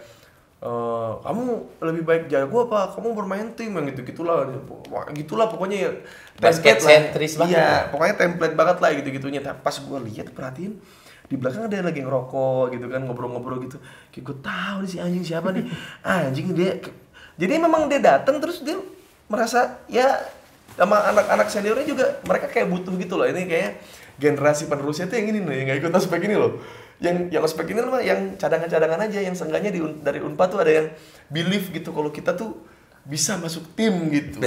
kamu lebih baik jago apa kamu bermain tim yang gitulah pokoknya ya Basket template lah. sentris banget. Iya, pokoknya template banget lah gitu-gitunya. Tapi pas gue lihat perhatiin di belakang ada yang lagi ngerokok gitu kan, ngobrol-ngobrol gitu. Kayak gue tahu nih si anjing siapa nih. Anjing dia. Jadi memang dia datang terus dia merasa ya sama anak-anak seniornya juga mereka kayak butuh gitu loh. Ini kayak generasi penerusnya tuh yang ini nih, yang nggak ikut ospek ini loh. Yang ospek ini mah yang cadangan-cadangan aja, yang seenggaknya dari Unpad tuh ada yang believe gitu kalau kita tuh bisa masuk tim gitu.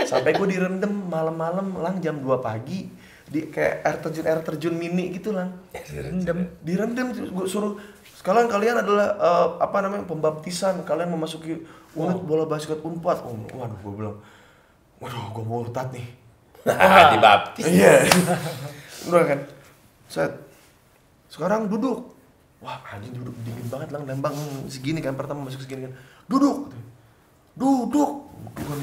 Sampai gue direndam malam-malam lang jam 2 pagi di kayak air terjun mini gitu lang. Direndam gue suruh sekalian kalian adalah pembaptisan, kalian memasuki unit bola basket Unpad. Waduh, gue bilang waduh, gue murtad nih. Dibaptis. Iya. Udah kan. Set. Sekarang duduk. Wah, anjing duduk dingin banget lang, Lembang segini kan, pertama masuk segini kan. Duduk. Bukan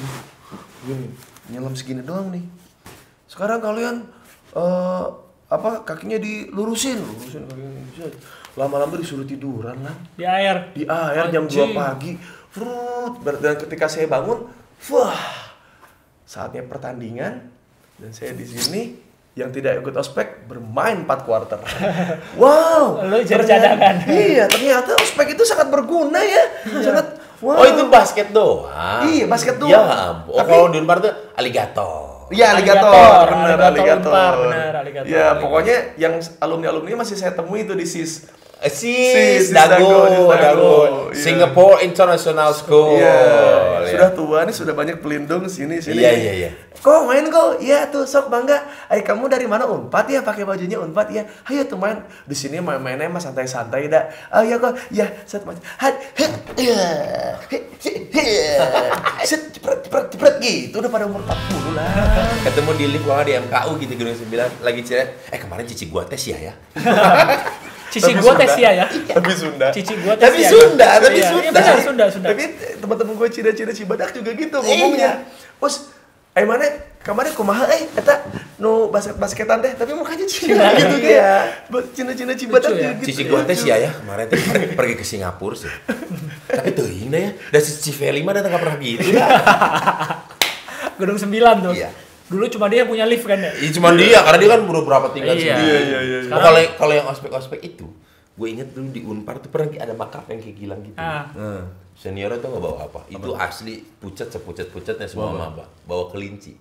gini. Nyelam segini doang nih. Sekarang kalian kakinya dilurusin kakinya. Lama-lama disuruh tiduran lah. Di air. Di air jam 2 pagi. Dan ketika saya bangun, saatnya pertandingan dan saya di sini yang tidak ikut ospek bermain 4 quarter. Wow, Lu jadi cadangan. Iya, ternyata ospek itu sangat berguna ya. Sangat Oh, itu basket doang. Iya, basket doang. Ya, kalau di Unpad tuh aligator. Iya, aligator. Benar, aligator. Benar, aligator. Ya, pokoknya yang alumni-alumni masih saya temui itu di SIS. Dago. Iya. Singapore International School. Iya. Ya. Sudah tua nih, sudah banyak pelindung sini. Iya. Kok main kok? Iya tuh, sok bangga. Kamu dari mana? Unpad ya, pakai bajunya Unpad ya. Ayo tuh main. Di sini mainnya mah santai-santai dah. Oh iya kok. Ya, set main. Cepret gitu udah pada umur 40 lah. Ketemu di lift di MKU gitu Gedung 9 lagi cerita. Kemarin cici gua tes ya. Cici gua tes ya. Tapi Sunda. Cici gua tes Tapi ya. Sunda. Sunda. Tapi teman-teman gue cida-cida Cibadak juga gitu ngomongnya. Bos, mana kemarin kumaha eta nu basketan teh tapi mukanya Cina gitu kayak Cina Cibadak gitu. Cici gua tes ya kemarin teh pergi ke Singapura sih. Tapi teuing ya. Da si Civeli mah datang pernah gitu dah. Gedung 9 tuh. Iya. Dulu cuma dia yang punya lift kan ya? Iya cuma dia, karena dia kan baru berapa tinggal Iya. sendiri. Kalau yang ospek itu, gue inget dulu di Unpar tuh pernah ada makeup yang kayak Gilang gitu. Seniornya tuh nggak bawa apa? Itu asli pucat sepucat-pucatnya semua maba. Bawa kelinci.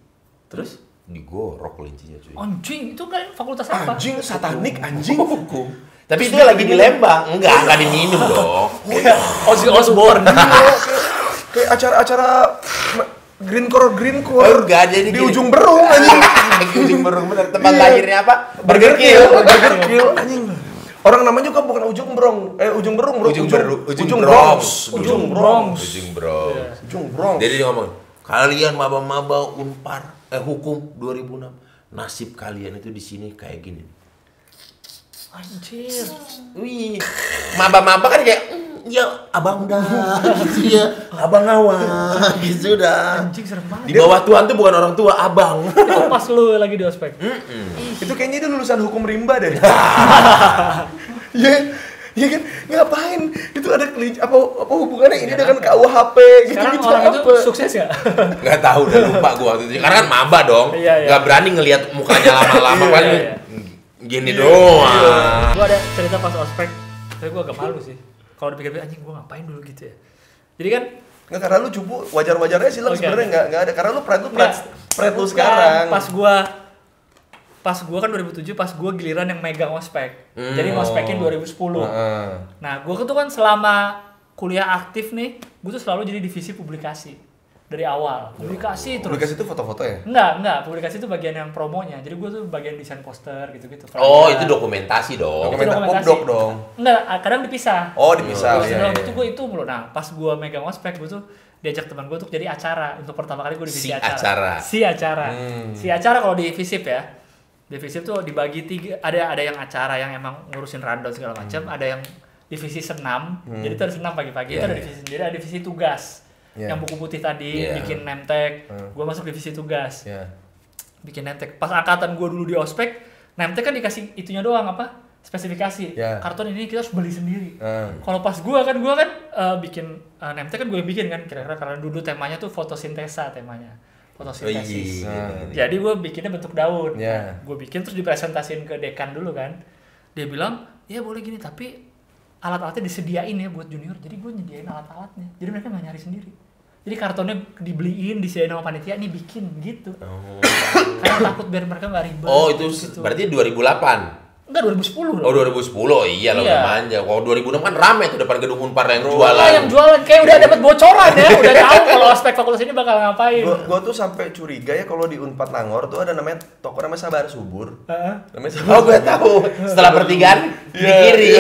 Terus digorok kelincinya cuy. Anjing, itu kan fakultas apa? Anjing satanik anjing. Hukum. Tapi itu lagi di Lembang. Enggak diminum dong. Ozzy Osbourne. Kayak acara-acara Green Core. Oh, enggak, jadi di ujung Berung anjing. Di ujung Berung bener. Tempat lahirnya apa? Burger Kill anjing. Orang namanya juga bukan Ujung Berung, Ujung Berung, bro. Ujung Bronx. Jadi dia ngomong, kalian maba-maba Unpar, hukum 2006, nasib kalian itu di sini kayak gini. Anjir. Wih, maba-maba kan kayak ya abang dah gitu ya, abang awal gitu dah. Anjing serem banget. Di bawah Tuhan tuh bukan orang tua, abang. Itu pas lu lagi di ospek. Itu kayaknya itu lulusan hukum rimba deh. Iya kan, ngapain? Itu ada kelinci apa hubungannya ini dengan KUHP gitu. Sekarang orang itu sukses ya? Nggak tahu, udah lupa gua waktu itu. Karena kan maba dong, nggak berani ngelihat mukanya lama-lama kan gini doang. Gua ada cerita pas ospek, tapi gua agak malu sih. Kalau dipikir-pikir anjing gua ngapain dulu gitu ya. Jadi kan nggak, karena lu cupu wajar-wajarnya sih sebenarnya nggak ada, karena lu pride lu sekarang. Pas gua kan 2007 pas gua giliran yang megang ospek. Jadi ngospekin 2010. Nah, gua tuh kan selama kuliah aktif nih, gua tuh selalu jadi divisi publikasi. Dari awal, publikasi terus. Publikasi itu foto-foto ya? Enggak, publikasi itu bagian yang promonya. Jadi gue tuh bagian desain poster gitu-gitu. Oh, itu dokumentasi dong. Dokumentasi pop dong. Enggak, kadang dipisah. Oh, dipisah. Iya. Itu gue itu mulu. Nah, pas gue megang ospek, gue tuh diajak teman gue untuk jadi acara. Untuk pertama kali gue divisi acara. Si acara kalau di Visip ya. Di Visip tuh dibagi 3. Ada yang acara yang emang ngurusin rundown segala macam, ada yang divisi senam. Jadi itu ada senam pagi-pagi, itu ada divisi sendiri, ada divisi tugas. Yang buku putih tadi, bikin name tag, gue masuk divisi tugas, bikin name tag. Pas angkatan gue dulu di ospek, name tag kan dikasih itunya doang apa? Spesifikasi. Karton ini kita harus beli sendiri. Kalau pas gue kan bikin name tag kan gue yang bikin kan, kira-kira karena dulu temanya tuh fotosintesa temanya, fotosintesis. Jadi gue bikinnya bentuk daun. Gue bikin terus dipresentasiin ke dekan dulu kan. Dia bilang, ya boleh gini tapi alat-alatnya disediain ya buat junior, jadi gue nyediain alat-alatnya, jadi mereka nggak nyari sendiri, jadi kartonnya dibeliin, disediain sama panitia, nih bikin gitu. Karena takut biar mereka nggak ribet. Oh itu gitu. Berarti 2008? Enggak, 2010 Oh 2010, iya lah udah manja. Kalau 2006 kan rame tuh depan gedung Unpar yang jualan. Yang jualan kayak udah dapat bocoran ya, udah tahu kalau ospek fakultas ini bakal ngapain. Gua tuh sampai curiga ya kalau di Unpad Nangor tuh ada namanya toko namanya Sabar Subur. Namanya Sabar. Oh gue tahu. Setelah pertigaan di kiri.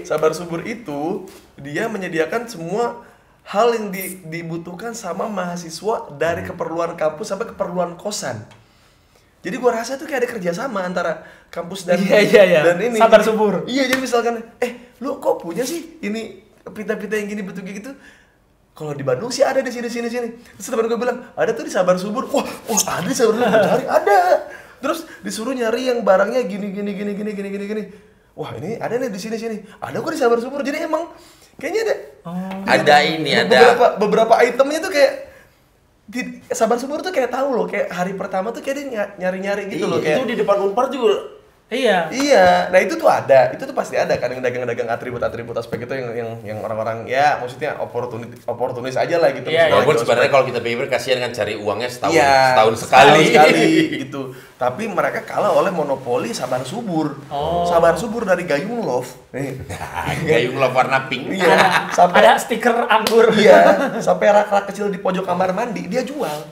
Sabar Subur itu dia menyediakan semua hal yang dibutuhkan sama mahasiswa dari keperluan kampus sampai keperluan kosan. Jadi gua rasa tuh kayak ada kerjasama antara kampus dan dan ini. Sabar Subur. Iya, jadi misalkan, lu kok punya sih ini pita-pita yang gini bentuk gitu? Kalau di Bandung sih ada di sini. Terus teman gue bilang, ada tuh di Sabar Subur. Wah ada di Sabar Subur, cari ada. Terus disuruh nyari yang barangnya gini. Wah ini ada nih di sini. Ada kok di Sabar Subur. Jadi emang kayaknya ada. Ada ini ada. Beberapa itemnya tuh kayak di Sabar Subur tuh kayak tahu loh, kayak hari pertama tuh kayak dia nyari-nyari gitu loh kayak. Itu di depan Unpar juga Iya, nah itu tuh ada, itu tuh pasti ada kan yang dagang-dagang atribut-atribut aspek itu yang orang-orang ya maksudnya oportunis aja lah gitu. Walaupun sebenarnya kalau kita pikir kasihan kan cari uangnya setahun sekali gitu. Tapi mereka kalah oleh monopoli Sabar Subur. Sabar Subur dari Gayung Love. Gayung Love warna pink. Iya, sampai ada stiker anggur. Iya, sampai rak-rak kecil di pojok kamar mandi dia jual.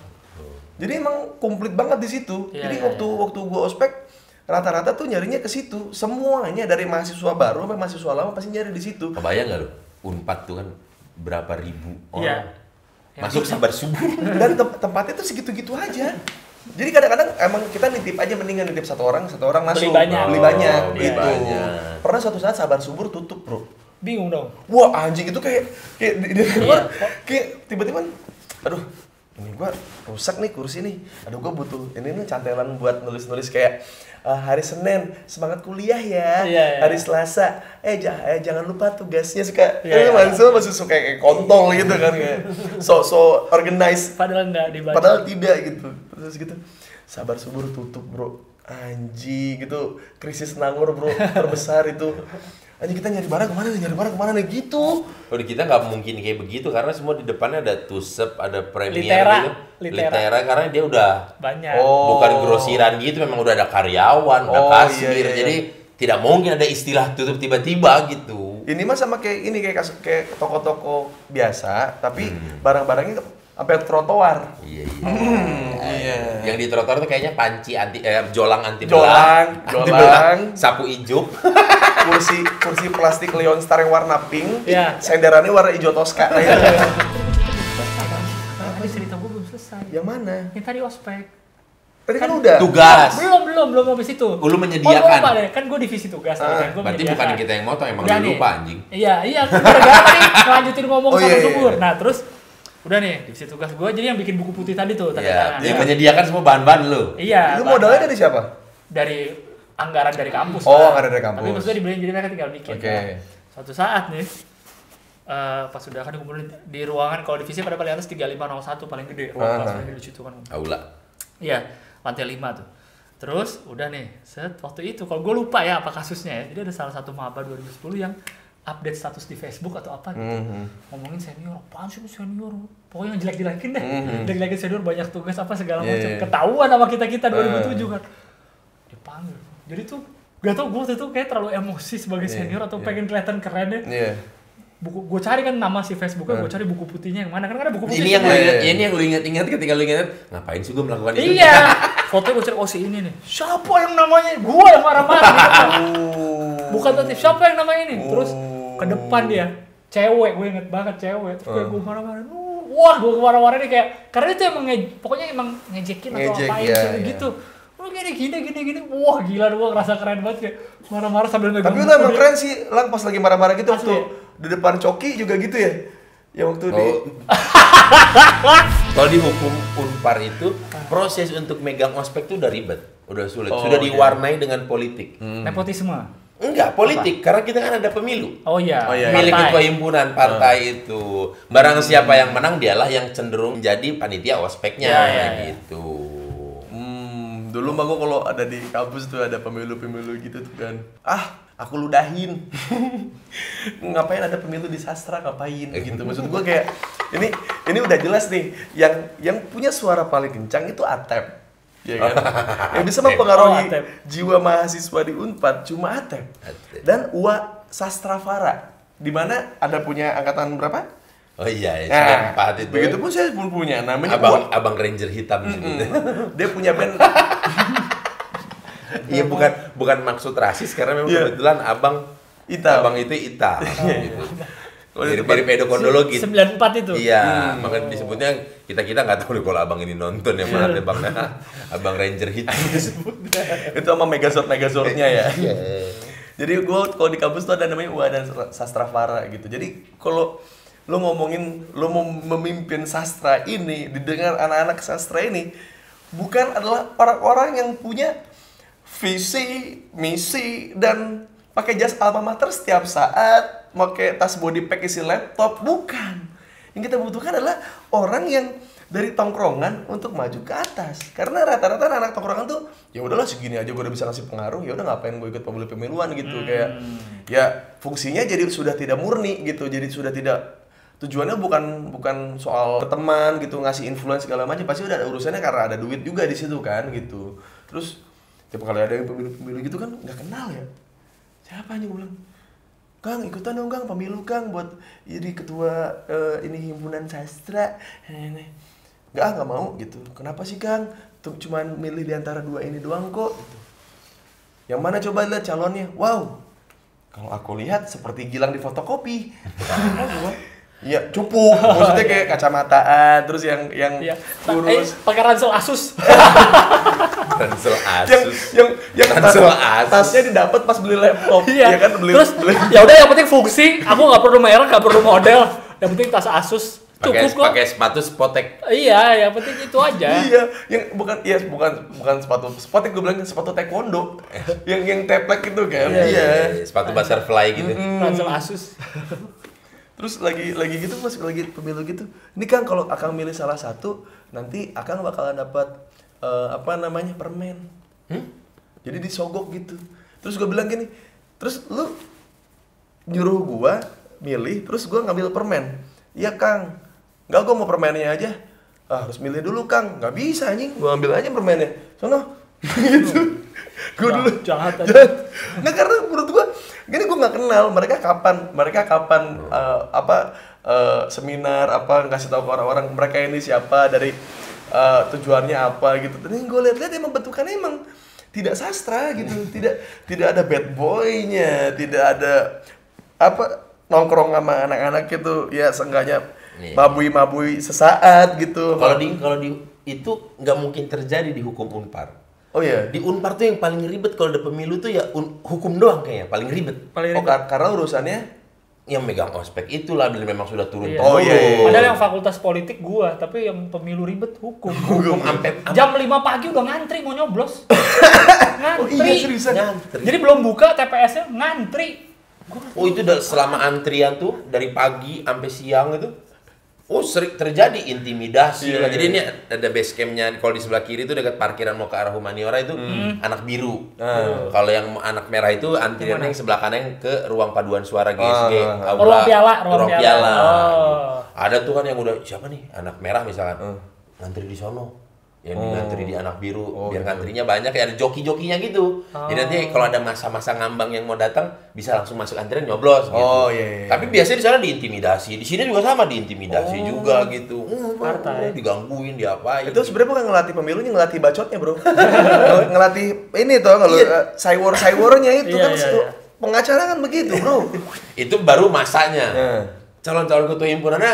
Jadi emang komplit banget di situ. Jadi waktu gua ospek rata-rata tuh nyarinya ke situ. Semuanya dari mahasiswa baru sampai mahasiswa lama pasti nyari di situ. Kebayang nggak lo? Unpad tuh kan berapa ribu orang masuk Sabar Subur. Dan tempatnya tuh segitu-gitu aja. Jadi kadang-kadang emang kita nitip aja, mendingan nitip satu orang masuk beli banyak gitu. Pernah suatu saat Sabar Subur tutup, bro. Bingung dong. Wah anjing itu kayak tiba-tiba, aduh ini gua rusak nih kursi nih. Aduh gua butuh ini nih cantelan buat nulis-nulis kayak hari Senin semangat kuliah ya. Hari Selasa jangan lupa tugasnya suka masuk suka kayak kontol gitu kan kayak so organized. Padahal enggak dibaca. Padahal tidak gitu. Terus gitu. Sabar Subur tutup, bro. Anjing gitu. Krisis Nangor, bro. Terbesar itu. Anjing kita nyari barang kemana nih gitu. Kalau di kita nggak mungkin kayak begitu karena semua di depannya ada Tusep, ada Premier gitu. Litera karena dia udah banyak. Bukan grosiran gitu, memang udah ada karyawan, udah kasir. Iya. Jadi tidak mungkin ada istilah tutup tiba-tiba gitu. Ini mah sama kayak toko-toko biasa, tapi barang-barangnya sampai trotoar. Iya. Iya. Yang di trotoar tuh kayaknya panci jolang anti belang, sapu ijuk. kursi plastik Leon Star yang warna pink, senderannya warna hijau Tosca. Tadi cerita gue belum selesai. Yang mana? Yang tadi ospek. Tadi kan udah. Tugas. Belum habis itu. Lu menyediakan. Lupa deh, kan gue divisi tugas. Berarti bukan kita yang motong, emang lu lupa anjing. Iya, gara-gara nih lanjutin ngomong Sabar Subur. Nah terus udah nih divisi tugas gue jadi yang bikin buku putih tadi tuh tanda tangan. Dia menyediakan semua bahan-bahan lu. Iya. Lu modalnya dari siapa? Dari anggaran dari kampus. Anggaran dari kampus. Tapi maksudnya dibeliin jadi mereka tinggal bikin. Oke. Suatu saat nih pas udah kan dikumpulin di ruangan, kalau divisi pada paling atas 3501 paling gede ruang kelas di situ kan. Aula. Iya, lantai 5 tuh. Terus udah nih, waktu itu kalau gue lupa ya apa kasusnya ya. Jadi ada salah satu maba 2010 yang update status di Facebook atau apa gitu. Ngomongin senior, apaan sih senior? Pokoknya jelek-jelekin deh. Jelek-jelekin senior, banyak tugas apa segala macam. Ketahuan sama kita 2007 kan. Dipanggil. Jadi tuh gak tau gue waktu itu kayak terlalu emosi sebagai senior atau pengen kelihatan keren ya. Buku gue cari kan nama si Facebooknya, gue cari buku putihnya yang mana kan ada buku putih. Ini yang lu ingat ketika lu ingat ngapain sih gue melakukan itu? Iya. Fotonya gue cari si ini nih. Siapa yang namanya? Gue yang marah-marah. Bukan tadi siapa yang namanya ini? Terus ke depan dia cewek, gue inget banget cewek. Terus kayak gue marah-marah. Wah, gue marah-marah nih kayak karena itu emang pokoknya emang ngejekin atau apain gitu. Lu gini. Wah, gila gue ngerasa keren banget kayak marah-marah sambil megang. Tapi lu emang keren sih, Lang pas lagi marah-marah gitu waktu di depan Coki juga gitu ya. Ya waktu di kalau di hukum Unpar itu proses untuk megang ospek itu udah ribet, udah sulit, sudah diwarnai dengan politik. Nepotisme. Enggak, politik karena kita kan ada pemilu. Oh iya. Milik ketua himpunan partai itu. Barang siapa yang menang dialah yang cenderung menjadi panitia ospeknya gitu. Dulu mah gue kalau ada di kampus tuh ada pemilu gitu tuh kan. Aku ludahin. Ngapain ada pemilu di sastra, ngapain gitu. Maksud gue kayak ini udah jelas nih yang punya suara paling kencang itu Atep. Ya kan? Yang bisa mempengaruhi jiwa mahasiswa di Unpad cuma Atep. Dan UA Sastra Fara, di mana ada punya angkatan berapa? Oh iya, nah, 94 itu. Begitu pun saya pun punya namanya Abang Ranger hitam sebutnya. Dia punya band. Iya, bukan maksud rasis karena memang kebetulan abang itu hitam gitu. Mirip Edo Kondolo gitu. 94 itu. Iya, makanya disebutnya kita nggak tahu nih kalau abang ini nonton yang mana bang Abang Ranger hitam disebutnya. Itu sama Megazord-nya ya. Jadi gue kalau di kampus tuh ada namanya UA dan Sastra Fara gitu. Jadi kalau lo ngomongin lo mau memimpin sastra ini, didengar anak-anak sastra ini, bukan adalah orang-orang yang punya visi, misi, dan pakai jas alma mater setiap saat, pakai tas body pack isi laptop, bukan. Yang kita butuhkan adalah orang yang dari tongkrongan untuk maju ke atas. Karena rata-rata anak tongkrongan tuh ya udahlah segini aja gue udah bisa ngasih pengaruh, ya udah ngapain gue ikut pemilu-pemiluan gitu. Kayak ya fungsinya jadi sudah tidak murni gitu. Jadi sudah tidak, tujuannya bukan soal berteman gitu, ngasih influence segala macam. Pasti udah ada urusannya karena ada duit juga di situ kan gitu. Terus tiap kali ada yang pemilu gitu kan nggak kenal ya. Siapa aja gue bilang, Kang, ikutan dong Kang, pemilu Kang, buat jadi ketua ini himpunan sastra. Nggak mau gitu. Kenapa sih Kang? Cuman milih di antara dua ini doang kok. Gitu. Yang mana coba lihat calonnya? Wow, kalau aku lihat seperti Gilang di fotokopi. Iya, cupu. Maksudnya kayak kacamataan, terus yang kurus. Pakai ransel Asus. Ransel Asus. Yang tasnya didapat pas beli laptop. Iya ya kan beli. Terus ya udah yang penting fungsi. Aku nggak perlu merek, nggak perlu model. Yang penting tas Asus. Cukup kok. Pakai sepatu Spotek. Iya, yang penting itu aja. Iya, yang bukan sepatu Spotek, gue bilang sepatu taekwondo. yang teplek itu kan. Iya. Sepatu butterfly gitu. Ransel Asus. Terus lagi gitu pas lagi pemilu gitu. Ini kan kalau Akang milih salah satu, nanti Akang bakalan dapat permen. Jadi disogok gitu. Terus gue bilang gini, terus lu nyuruh gua milih, terus gua ngambil permen. Iya Kang, nggak, gua mau permennya aja. Harus milih dulu Kang, nggak bisa anjing, gua ambil aja permennya. Sono, gitu. Gua dulu jahat. Nggak, karena menurut gua gini, gue nggak kenal mereka kapan seminar apa, ngasih tahu ke orang-orang mereka ini siapa, dari tujuannya apa gitu. Dan gue lihat emang bentukannya emang tidak sastra gitu, tidak ada bad boy-nya, tidak ada nongkrong sama anak-anak gitu, ya seenggaknya mabui sesaat gitu. Kalau di itu nggak mungkin terjadi di hukum Unpar. Oh iya. Di Unpar tuh yang paling ribet kalau ada pemilu tuh ya hukum doang kayaknya paling ribet. Karena urusannya yang megang ospek itulah memang sudah turun. Iya. Oh iya. Padahal yang fakultas politik gua, tapi yang pemilu ribet hukum. Jam 5 pagi udah ngantri mau nyoblos. Ngantri. Oh iya, seriusan. Ngantri. Jadi belum buka TPS-nya ngantri. Oh itu selama antrian tuh dari pagi sampai siang itu. Oh sering terjadi intimidasi lah. Jadi ini ada base campnya kalau di sebelah kiri itu dekat parkiran mau ke arah Humaniora itu anak biru. Kalau yang anak merah itu antriannya yang sebelah kanan ke ruang paduan suara GSG. Ruang piala. Oh. Ada tuh kan yang udah siapa nih anak merah misalkan ngantri di sono. Yang ngantri di anak biru, biar ngantrinya banyak, kayak ada joki-jokinya gitu. Jadi nanti kalau ada masa-masa ngambang yang mau datang bisa langsung masuk antrian nyoblos gitu. Oh iya. Tapi biasanya di sana diintimidasi, di sini juga sama diintimidasi juga gitu. Partai. Digangguin, diapain. Itu sebenarnya bukan ngelatih pemilunya, ngelatih bacotnya, Bro. Ngelatih ini tuh kalau cyber-cybernya itu kan pengacara kan begitu, Bro. Itu baru masanya. Calon-calon ketua himpunannya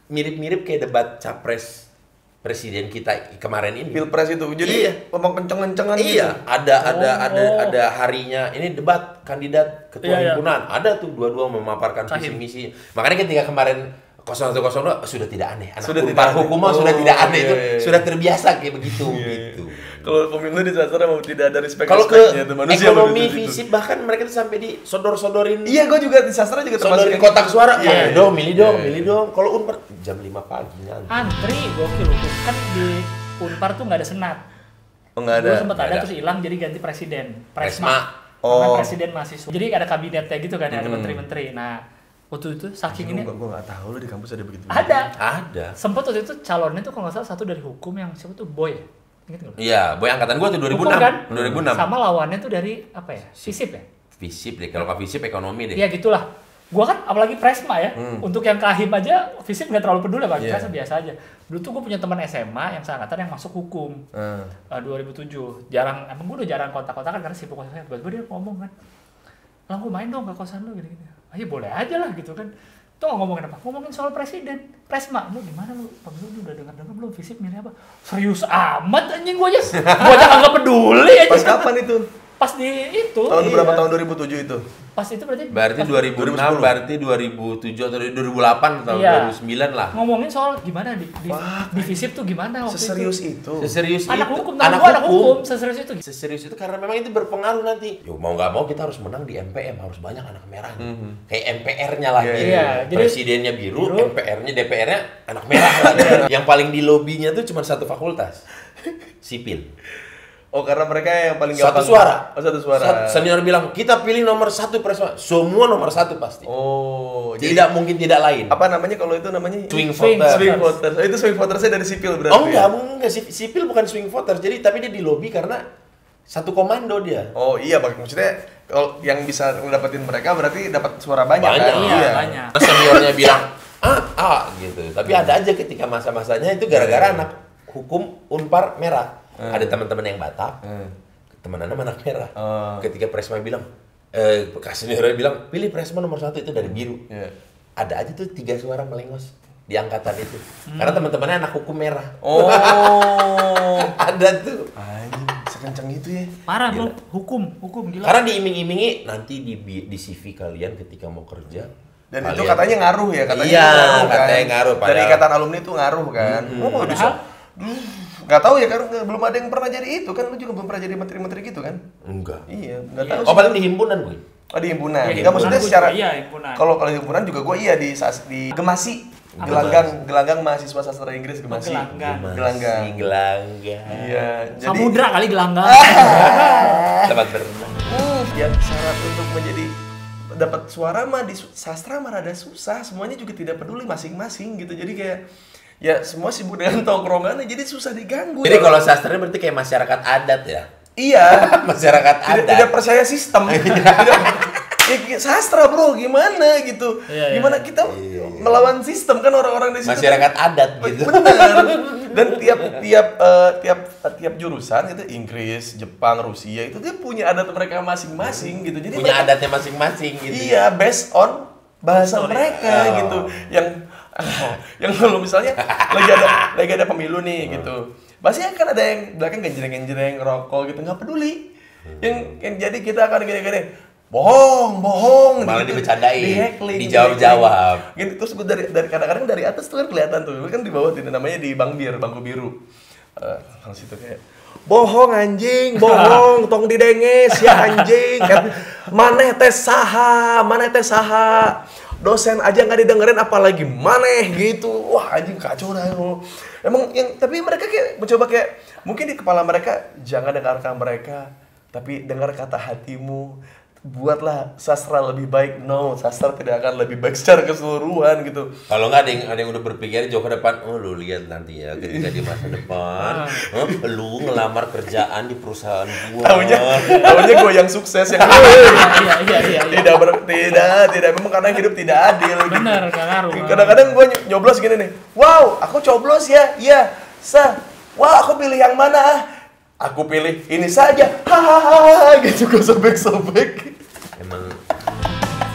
mirip-mirip kayak debat capres presiden kita kemarin ini. Pilpres itu. Jadi ngomong kenceng-kencengan gitu. Iya, ada harinya. Ini debat kandidat ketua himpunan. Ada tuh dua-dua memaparkan visi misi. Makanya ketika kemarin 0102 sudah tidak aneh. Anak Unpar hukum sudah tidak aneh itu. Sudah terbiasa kayak begitu gitu. Kalau pemilu di sastra mau tidak ada respect. Kalau ke ekonomi fisip bahkan mereka tuh sampai disodor-sodorin. Iya, gue juga di sastra juga sodorin kotak suara. Milih dong. Kalau Unpar jam 5 pagi antri gokil loh. Kan di Unpar tuh nggak ada senat. Oh, nggak ada. Dulu sempat ada terus hilang jadi ganti presiden. Presma. Karena presiden mahasiswa. Jadi ada kabinetnya gitu kan, ada menteri-menteri. Nah, waktu itu saking ini gue nggak tahu loh di kampus ada begitu. Ada. Sempat waktu itu calonnya tuh kalau nggak salah satu dari hukum yang siapa tuh Boy. Ingat nggak? Iya, Boy angkatan gua tuh 2006. Hukum, kan? 2006. Sama lawannya tuh dari apa ya? Fisip ya? Fisip deh, kalau ke fisip ekonomi deh. Iya gitulah. Gua kan apalagi Presma ya. Untuk yang kahim aja fisip nggak terlalu peduli, bagi Presma biasa aja. Dulu tuh gua punya teman SMA yang seangkatan yang masuk hukum. 2007. Emang gua udah jarang kontak-kontakan karena sibuk kosannya. Tiba-tiba dia ngomong kan, "Lah gua main dong ke kosan lu gini-gini." Ayo boleh aja lah gitu kan. Tuh ngomongin apa? Ngomongin soal presiden. Presma, lu gimana lu? Pemilu udah dengar-dengar belum? Fisip milih apa? Serius amat anjing gua aja. Gua aja kagak peduli aja. Pas kapan itu? pas di itu. Tahun berapa tahun 2007 itu? Pas itu berarti 2006, berarti 2007 atau 2008 atau 2009 lah. Ngomongin soal gimana di FISIP tuh gimana waktu Seserius itu. Seserius anak itu. hukum, anak hukum, seserius itu. Seserius itu karena memang itu berpengaruh nanti. Yo mau nggak mau kita harus menang di MPM, harus banyak anak merah. Kayak MPR-nya lah gitu. Jadi presidennya biru, MPR-nya, DPR-nya anak merah lah. Yang paling di lobinya tuh cuma satu fakultas. Sipil. Oh, karena mereka yang paling satu gampang. suara. Oh, satu suara. Senior bilang, kita pilih nomor 1 Presma. Semua nomor 1 pasti. Oh, tidak mungkin tidak lain. Apa namanya kalau itu namanya? Swing voters. Swing voters. Oh, itu swing votersnya dari sipil berarti. Oh enggak. Sipil bukan swing voters. Jadi tapi dia di lobby karena satu komando dia. Oh iya, maksudnya kalau yang bisa ngedapetin mereka berarti dapat suara banyak kan? Iya, banyak. Seniornya bilang, gitu. Tapi ada aja ketika masa-masanya itu gara-gara anak hukum Unpar merah. Ada teman-teman yang Batak, teman anak merah. Ketika Presma bilang, seniornya bilang, pilih Presma nomor 1 itu dari biru. Ada aja tuh 3 suara melengos di angkatan itu. Karena teman-temannya anak hukum merah. Oh, ada tuh. anjing, sekencang itu ya. Parah bro, hukum gila. Karena diiming-imingi nanti di CV kalian ketika mau kerja. Dan kalian, itu katanya ngaruh ya, katanya iya, ngaruh kan. katanya ngaruh. Dari ikatan alumni itu ngaruh kan. Oh, bisa. Gak tahu ya, karena belum ada yang pernah jadi itu kan. Lu juga belum pernah jadi menteri-menteri gitu kan? Enggak. Iya, enggak tahu. Oh, paling di himpunan gue. Oh, di himpunan. Ya, Enggak, maksudnya secara himpunan. Kalau himpunan juga gue iya di Gemasi. Gelanggang mahasiswa sastra Inggris Gemasi. Gelanggang. Iya, jadi Samudra kali gelanggang. Tempat berenang. Ya syarat untuk menjadi dapat suara mah di sastra mah rada susah. Semuanya juga tidak peduli masing-masing gitu. Jadi kayak ya semua sibuk dengan tongkrongannya, jadi susah diganggu. Jadi kalau sastra berarti kayak masyarakat adat ya? Iya. Masyarakat adat. Tidak percaya sistem. Ya, sastra bro, gimana gitu? Gimana kita melawan sistem kan orang-orang di situ? Masyarakat adat gitu. Benar. Dan tiap jurusan itu Inggris, Jepang, Rusia itu dia punya adat mereka masing-masing gitu. Jadi punya adatnya masing-masing gitu. Iya, based on bahasa mereka gitu. Yang kalau misalnya lagi ada pemilu nih gitu, pasti kan ada yang belakang genjreng-genjreng rokok gitu, nggak peduli. Yang jadi kita akan gini-gini, bohong malah gitu, dibecandain, dijawab-jawab gitu. Terus gue dari kadang-kadang dari atas tuh kan kelihatan tuh, kan di bawah itu namanya di bangku biru. Kalau situ kayak bohong anjing, bohong, tong didenges ya anjing. Maneh teh saha, dosen aja nggak didengerin apalagi maneh gitu. Wah anjing kacau dah. Emang yang tapi mereka kayak mencoba kayak mungkin di kepala mereka jangan dengarkan mereka, tapi dengar kata hatimu. Buatlah sastra lebih baik. No, sastra tidak akan lebih baik secara keseluruhan gitu. Kalau nggak ada yang udah berpikir jauh ke depan. Oh lu lihat nanti ya ketika di masa depan, lu ngelamar kerjaan di perusahaan gua. Taunya gua yang sukses yang Iya. Tidak memang karena hidup tidak adil. Bener, nggak ngaruh. Kadang-kadang gua nyoblos gini nih. Wow, aku coblos ya. Iya, wah, aku pilih yang mana? Aku pilih ini saja. Hahaha gitu, gua sobek-sobek. Emang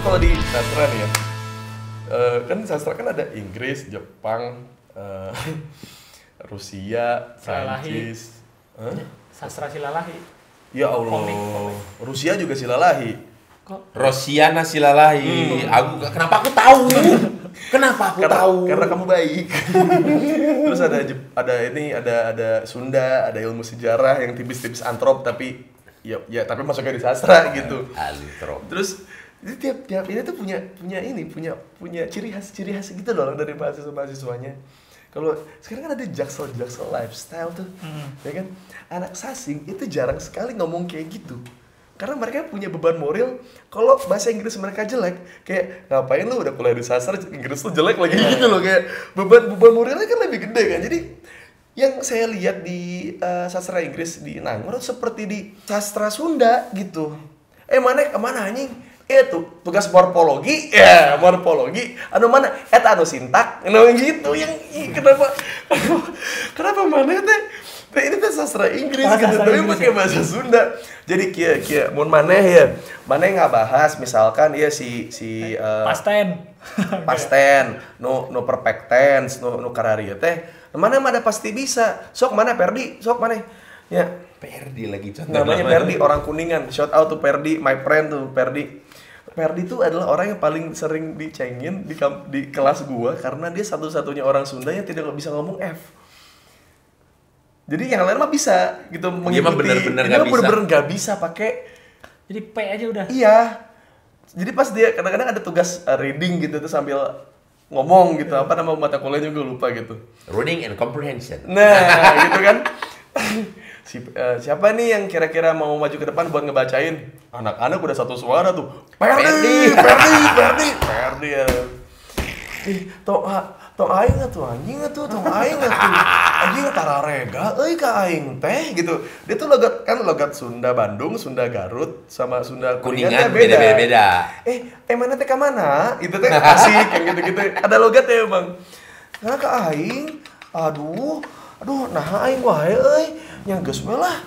Kalau di sastra nih ya, kan sastra kan ada Inggris, Jepang, Rusia, Prancis, Sastra Silalahi. ya Allah, Komik. Rusia juga Silalahi. Kok Rosiana Silalahi. Kenapa aku tahu? Karena kamu baik. Terus ada Sunda, ada ilmu sejarah yang tipis-tipis antrop tapi tapi masuknya di sastra gitu. Antrop. Terus tiap ini tuh punya ciri khas gitu loh dari mahasiswanya. Kalau sekarang kan ada jaksel lifestyle tuh, ya kan? Anak sasing itu jarang sekali ngomong kayak gitu. Karena mereka punya beban moral, kalau bahasa Inggris mereka jelek, kayak ngapain lu udah kuliah di sastra, Inggris lu jelek lagi gitu loh, kayak beban moralnya kan lebih gede kan. Jadi yang saya lihat di sastra Inggris di Nangor seperti di sastra Sunda gitu. Mana anjing? Itu tugas morfologi, mana? Sintak, gitu. Yang kenapa mana teh? Ini tuh sastra Inggris gitu, tapi pakai bahasa Sunda. Jadi kia mun maneh ya, maneh nggak bahas misalkan ya si past tense, no perfect tense, no kararieu teh. Mana ada pasti bisa. Sok mana Perdi, sok mana. Ya. Perdi lagi contoh. Namanya Perdi, orang Kuningan. Shout out to Perdi, my friend tuh Perdi. Perdi tuh adalah orang yang paling sering dicengin di kelas gua karena dia satu-satunya orang Sunda yang tidak bisa ngomong F. Jadi yang lain mah bisa gitu mengikuti. Dia bener-bener nggak bisa pakai. Jadi P aja udah. Iya. Jadi pas dia kadang-kadang ada tugas reading gitu tuh sambil ngomong gitu, apa nama mata kuliahnya gue lupa gitu. Reading and comprehension. Nah, gitu kan. Siapa nih yang kira-kira mau maju ke depan buat ngebacain? Anak-anak udah satu suara tuh. Perdi ya. Tong aing atuh anjing atuh, tong aing atuh. Anjing tararega euy ka aing teh gitu. Dia tuh logat Sunda Bandung, Sunda Garut sama Sunda Kuningan beda. Mana teh ka mana? Itu teh asik yang gitu-gitu. Ada logatnya emang. Nah ka aing, aduh, nah aing wae euy, nya geus we lah.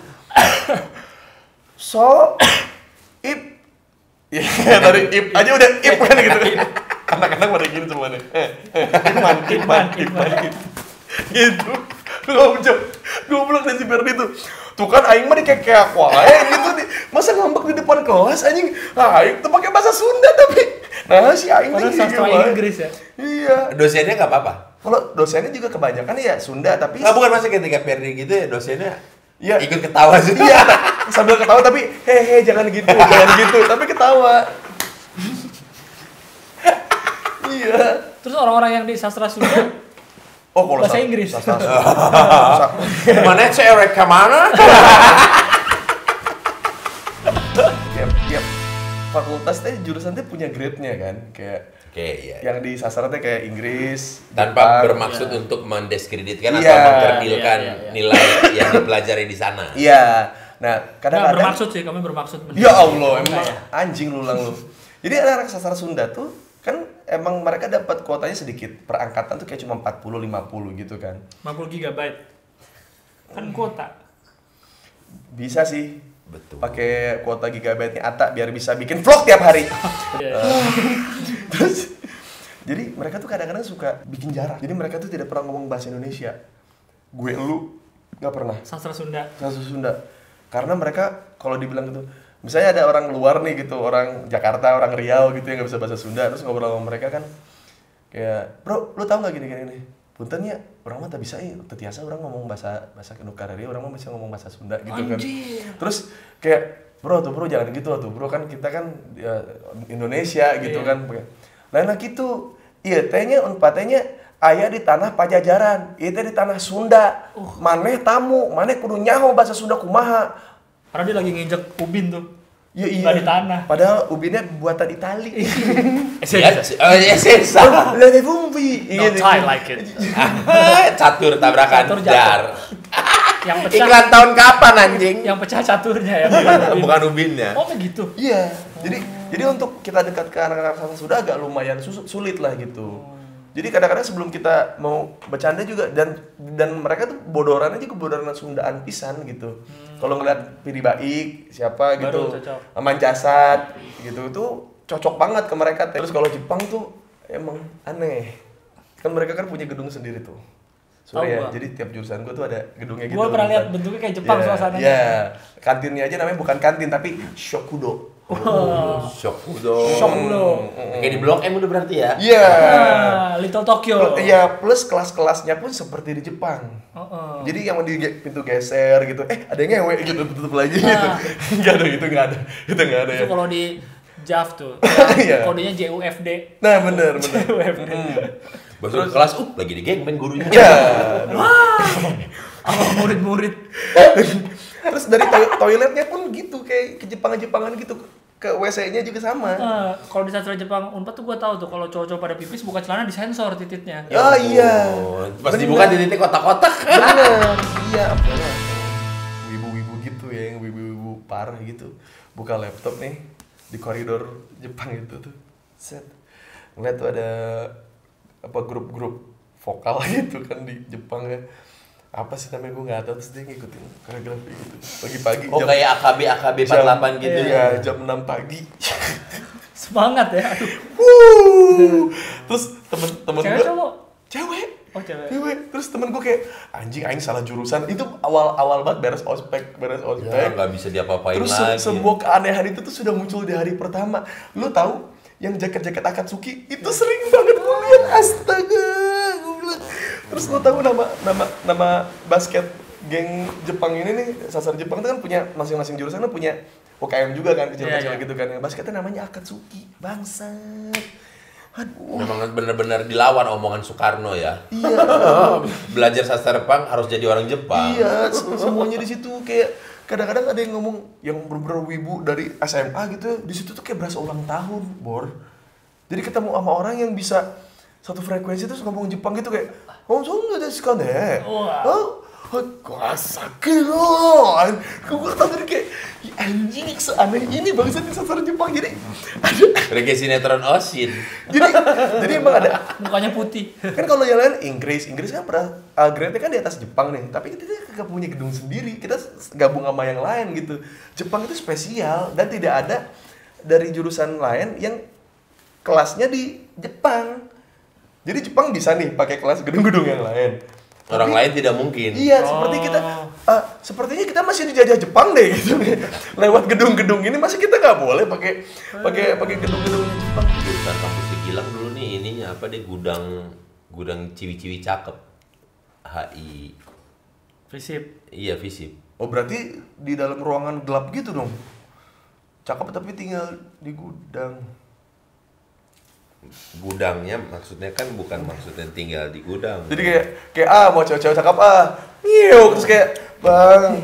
So ip. Ya dari ip aja udah ip kan gitu. Anak-anak pada gini semuanya. Iman. Gitu. Goblok dari si Perdi tuh. Tuh kan aing mah dikekek wae gitu nih. Masa ngambek di depan kelas anjing. Aing tuh pakai bahasa Sunda tapi nah si aing mah sastra Inggris ya. Iya. Dosennya enggak apa-apa. Kalau dosennya juga kebanyakan ya Sunda tapi bukan masa ketika Perdi gitu ya dosennya ya ikut ketawa sih. Iya, sambil ketawa tapi hehe jangan gitu, tapi ketawa. Iya. Terus orang-orang yang di sastra Sunda kalau bahasa Inggris. Mana cewek ke mana? Tiap fakultas teh jurusan teh punya grade-nya kan, kayak iya. Yang di sastra teh kayak Inggris, tanpa bermaksud untuk mendiskreditkan atau mengkerdilkan nilai yang dipelajari di sana. Iya. Nah, kadang-kadang bermaksud sih, kami bermaksud. Ya Allah, emang anjing lulang lu. Jadi anak-anak sastra Sunda tuh kan emang mereka dapat kuotanya sedikit. Per angkatan tuh kayak cuma 40-50 gitu kan. 50 GB. Kan kuota. Bisa sih. Betul. Pakai kuota gigabyte-nya Ata biar bisa bikin vlog tiap hari. Terus jadi mereka tuh kadang-kadang suka bikin jarak. Jadi mereka tuh tidak pernah ngomong bahasa Indonesia. Gue lu nggak pernah. Sastra Sunda. Karena mereka kalau dibilang gitu, misalnya ada orang luar nih gitu, orang Jakarta, orang Riau gitu yang nggak bisa bahasa Sunda, terus ngobrol sama mereka kan kayak, bro, lu tahu nggak gini? Puntennya orang mah tak bisa tetiasa orang ngomong bahasa Nukarari, orang mah bisa ngomong bahasa Sunda gitu kan. Terus kayak bro jangan gitu tuh bro, kan kita kan Indonesia gitu kan. Lainnya gitu. Iya tehnya unpatnya aya di tanah Pajajaran, ieu teh di tanah Sunda. Maneh tamu, maneh kudu nyaho bahasa Sunda kumaha. Karena dia lagi nginjek ubin tuh. Iya. Nggak di tanah. Padahal ubinnya buatan Itali. Esensa. Lah bumbi. Not I like it. Catur tabrakan jar. Yang pecah. Iklan tahun kapan anjing? Yang pecah caturnya ya. Bukan ubinnya. Oh begitu. Iya. Jadi untuk kita dekat ke anak-anak sastra Sunda agak lumayan sulit lah gitu. Jadi kadang-kadang sebelum kita mau bercanda juga dan mereka tuh bodorannya juga bodoran Sundaan pisan gitu. Kalau ngeliat Pidi Baik siapa gitu, Mancasat gitu tuh cocok banget ke mereka. Terus kalau Jepang tuh emang aneh. Kan mereka kan punya gedung sendiri tuh. Surya. Jadi tiap jurusan gue tuh ada gedungnya gitu. Gue pernah lihat bentuknya kayak Jepang suasananya. Iya. Kantinnya aja namanya bukan kantin tapi Shokudo. Shokudo. Kayak di Blok M udah berarti ya? Iya. Little Tokyo. Iya, plus kelas-kelasnya pun seperti di Jepang. Jadi yang di pintu geser gitu. Ada yang ngewe gitu, tutup lagi gitu. Enggak ada gitu, enggak ada. Itu enggak ada ya. Itu kalau di JAV tuh. Kodenya JUFD. Nah, bener. JUFD. Terus kelas lagi di geng main gurunya. Iya. Sama murid-murid. Terus dari toiletnya pun gitu kayak ke Jepangan gitu. Ke WC-nya juga sama. Kalau di sastra Jepang Unpad tuh gue tahu tuh kalau cowok-cowok pada pipis buka celana disensor tititnya. Oh iya. Pas dibuka titiknya kotak-kotak. Bener. Iya, apalagi wibu-wibu gitu ya, yang wibu-wibu parah gitu. Buka laptop nih di koridor Jepang itu tuh. Set. Ngeliat tuh ada grup-grup vokal gitu kan di Jepang ya. Apa sih namanya gue nggak tahu, terus dia ngikutin koreografi gitu pagi-pagi. Kayak AKB 48 gitu ya. Jam 6 pagi. Semangat ya. Terus temen gue. Cewek cowok? Cewek. Oh, cewek. Terus temen gue kayak anjing aing salah jurusan. Itu awal banget beres ospek. Ya nggak bisa diapa-apain terus lagi. semua keanehan itu tuh sudah muncul di hari pertama. Lu tahu yang jaket Akatsuki itu sering banget gue lihat, astaga gue bilang. Terus lu tahu nama basket geng Jepang ini nih, Sasar Jepang itu kan punya masing-masing jurusan kan punya UKM juga kan, kecil-kecil gitu kan. Basketnya namanya Akatsuki, bangsat. Aduh. Memang benar-benar dilawan omongan Soekarno ya. Iya. Belajar sastra Jepang harus jadi orang Jepang. Iya, semuanya di situ kayak kadang-kadang ada yang ngomong yang bener-bener wibu dari SMA gitu, di situ tuh kayak berasa ulang tahun, Bor. Jadi ketemu sama orang yang bisa satu frekuensi terus ngomong Jepang gitu kayak, "Oh, songa desu ka ne?" Oh, sakit loh. Gue tadi kayak anjing seaneh ini bangsa di sasar Jepang. Jadi ada Kayak sinetron Osin. jadi emang ada Mukanya putih. kan kalau yang lain Inggris kan pernah grade-nya kan di atas Jepang nih, tapi kita kagak punya gedung sendiri, kita gabung sama yang lain gitu. Jepang itu spesial dan tidak ada dari jurusan lain yang kelasnya di Jepang. Jadi Jepang bisa nih pakai kelas gedung-gedung yang lain. Orang lain tidak mungkin. Iya, seperti kita sepertinya kita masih dijajah Jepang deh gitu. Lewat gedung-gedung ini masih kita nggak boleh pakai gedung-gedungnya Jepang. Jurusan kampus Gilang dulu nih ininya apa deh, gudang ciwi-ciwi cakep. HI. Visip. Iya, Visip. Oh, berarti di dalam ruangan gelap gitu dong. Cakep tapi tinggal di gudang. Gudangnya maksudnya kan bukan maksudnya tinggal di gudang. Jadi kayak mau cewek-cewek cakep terus kayak bang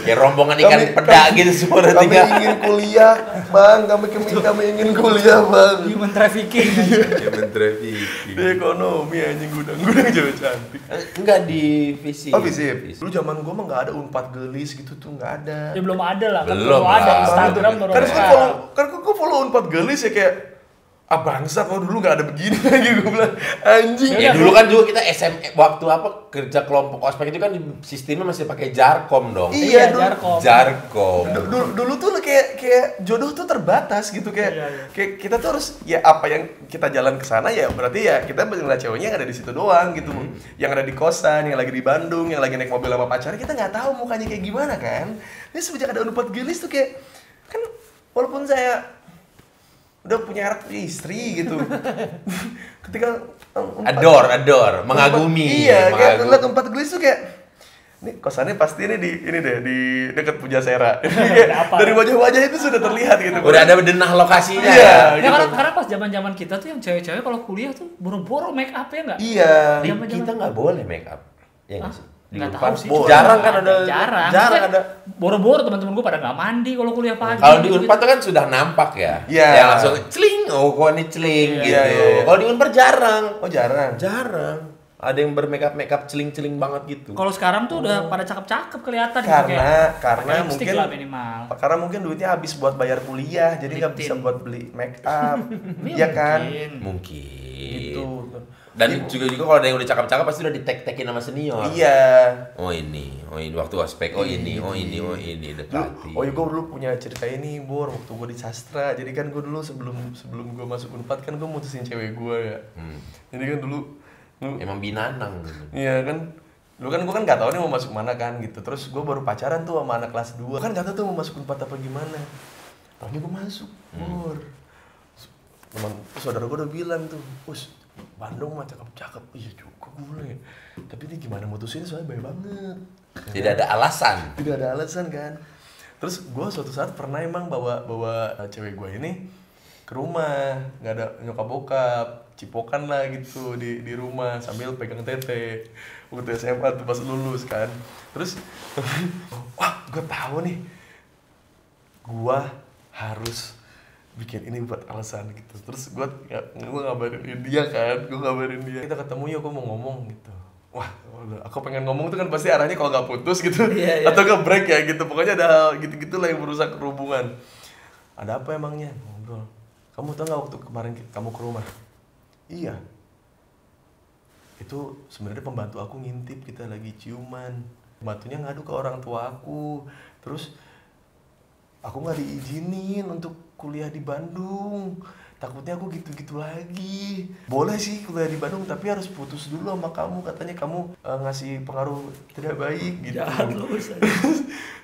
Kayak rombongan ikan peda gitu semua kami tinggal. ingin kuliah bang, kami ingin kuliah bang. Human trafficking. Human trafficking. Di ekonomi anjing gudang cewek cantik. Enggak di Visip. Oh Visip. Dulu zaman gua mah nggak ada Unpad Gelis gitu tuh, nggak ada. Ya belum ada lah. Kan Belum baru ada lah. Instagram baru Kan ada. gua follow Unpad Gelis ya kayak bangsat, dulu nggak ada begini lagi gue bilang anjing. Ya dulu kan juga kita waktu apa kerja kelompok ospek itu kan sistemnya masih pakai Jarkom dong. Iya, Jarkom. Dulu tuh kayak jodoh tuh terbatas gitu kayak kita tuh harus ya apa yang kita jalan ke sana ya berarti ya kita ngeliat ceweknya yang ada di situ doang gitu. Yang ada di kosan, yang lagi di Bandung, yang lagi naik mobil sama pacarnya, kita nggak tahu mukanya kayak gimana kan. Ini semenjak ada Unpad Gelis tuh kayak kan walaupun saya udah punya istri gitu. Ketika ador, mengagumi. Iya, kayak ngeliat Unpad Gelis tuh kayak ini kosannya pasti di dekat Pujasera. Dari wajah-wajah itu sudah terlihat gitu. Udah ada denah lokasinya. Iya, Ya gitu. karena pas zaman-zaman kita tuh yang cewek-cewek kalau kuliah tuh boro-boro make up ya enggak? Iya. Kita nggak boleh make up. Ya nggak sih? Di Nggak Unpad tahu sih. jarang kan ada. Jarang ada. Boro-boro teman-teman gue pada nggak mandi kalau kuliah pagi. Kalau di Unpad tuh kan sudah nampak ya. Iya. Ya langsung celing. Oh, kok ini celing gitu. Iya. Kalau di Unpad jarang. Oh, jarang. Jarang. Ada yang bermakeup celing-celing banget gitu. Kalau sekarang tuh udah pada cakep-cakep kelihatan gitu, Karena pakai lipstick mungkin lah minimal. Karena mungkin duitnya habis buat bayar kuliah, jadi nggak bisa buat beli make up. Iya kan? Mungkin. Gitu. Dan juga kalau ada yang udah cakep-cakep pasti udah di-tag-tagin sama senior. Iya. Oh ini waktu ospek. Oh ini dekati. Oh iya, gue dulu punya cerita ini, Bor, waktu gue di sastra. Jadi kan gue dulu sebelum gue masuk Unpad kan gue mutusin cewek gue ya. Jadi kan dulu emang binanang gitu. Iya kan. Dulu kan gue kan nggak tahu nih mau masuk mana kan gitu. Terus gue baru pacaran tuh sama anak kelas 2. Kan kata tuh mau masuk Unpad apa gimana. Taunya gue masuk, Bor. Teman saudara gue udah bilang tuh, "Us, Bandung mah cakep-cakep." Iya juga gue. Tapi ini gimana mutusin soalnya baik banget. Tidak ada alasan. Tidak ada alasan kan. Terus gue suatu saat pernah emang bawa cewek gue ini ke rumah, nggak ada nyokap bokap, cipokan lah gitu di rumah sambil pegang tete. Waktu SMA tuh pas lulus kan. Terus wah, gue tahu nih, gue harus bikin ini buat alasan gitu. Terus gue ngabarin dia kan, kita ketemu yuk, gue mau ngomong gitu. Wah, aku pengen ngomong tuh kan pasti arahnya kalau nggak putus gitu, atau nggak break ya gitu. Pokoknya ada hal gitu-gitu lah yang merusak hubungan. Ada apa emangnya? Ngobrol. Kamu tahu nggak waktu kemarin kamu ke rumah? Iya. Itu sebenarnya pembantu aku ngintip kita lagi ciuman. Pembantunya ngadu ke orang tua aku. Terus aku nggak diizinin untuk kuliah di Bandung. takutnya aku gitu-gitu lagi. Boleh sih kuliah di Bandung, tapi harus putus dulu sama kamu. Katanya kamu ngasih pengaruh tidak baik gitu. Jahat lu.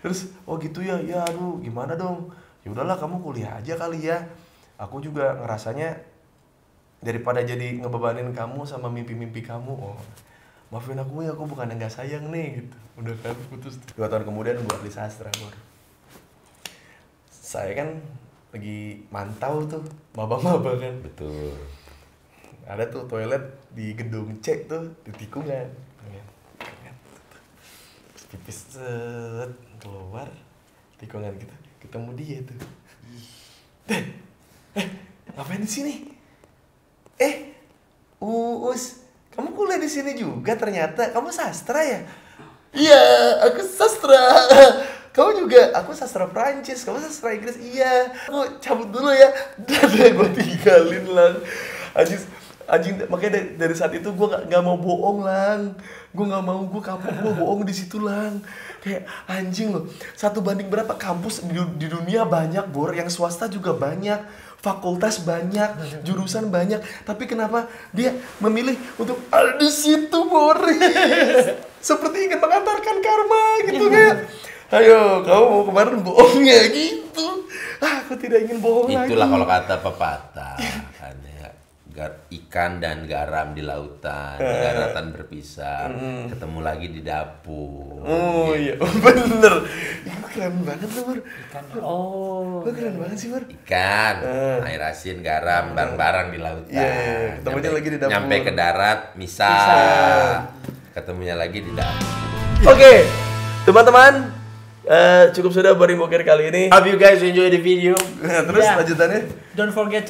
Terus oh gitu ya, ya aduh gimana dong. Ya udahlah kamu kuliah aja kali ya. Aku juga ngerasanya daripada jadi ngebebanin kamu sama mimpi-mimpi kamu. Oh, maafin aku ya, aku bukan yang gak sayang nih gitu. Udah kan putus. 2 tahun kemudian gua di sastra, Bor. Saya kan lagi mantau tuh maba-maba kan. Betul. Ada tuh toilet di gedung C tuh di tikungan. Terus pipis set keluar tikungan gitu, ketemu dia tuh. Ngapain di sini? Uus, kamu kuliah di sini juga ternyata. Kamu sastra ya? Iya, aku sastra. Kamu juga? Aku sastra Prancis. Kamu sastra Inggris? Iya. Aku cabut dulu ya. Dadah, gue tinggalin lang. Anjing, makanya dari saat itu gue gak mau bohong lang. Gue gak mau, gue kapok, gue bohong di situ lang. Kayak anjing loh. 1 banding berapa kampus di dunia banyak, Bor. Yang swasta juga banyak. Fakultas banyak, jurusan banyak, tapi kenapa dia memilih untuk ada di situ, Boris? Seperti ingin mengantarkan karma gitu kayak. Ayo, kamu mau kemarin bohongnya gitu. Aku tidak ingin bohong lagi. Itulah kalau kata pepatah, ikan dan garam di lautan, daratan berpisah, ketemu lagi di dapur. Oh iya, bener. Itu keren banget loh, Bor. Ikan. Oh. Keren banget sih, Bor. Ikan, air asin, garam, bareng-bareng di lautan. Iya, ketemunya lagi di dapur. Nyampe ke darat, misah. Ketemunya lagi di dapur. Oke, teman-teman, cukup sudah Boring Boker kali ini. Hope you guys enjoy the video. Terus lanjutannya? Don't forget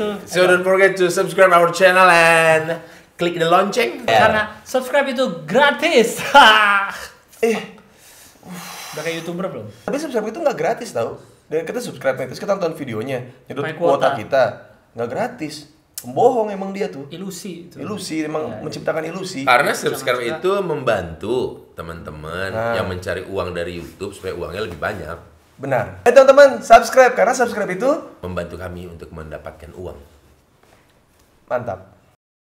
to subscribe our channel and click the lonceng. karena subscribe itu gratis. Udah kayak YouTuber belum? Tapi subscribe itu nggak gratis tau. Dan kita subscribe terus kita nonton videonya, nyedot Pakai kuota kuota. kita, nggak gratis. Pembohong emang dia tuh. Ilusi itu. Ilusi emang menciptakan ilusi. Karena subscribe itu membantu teman-teman yang mencari uang dari YouTube supaya uangnya lebih banyak. Benar. Teman-teman, subscribe karena subscribe itu Membantu kami untuk mendapatkan uang. mantap.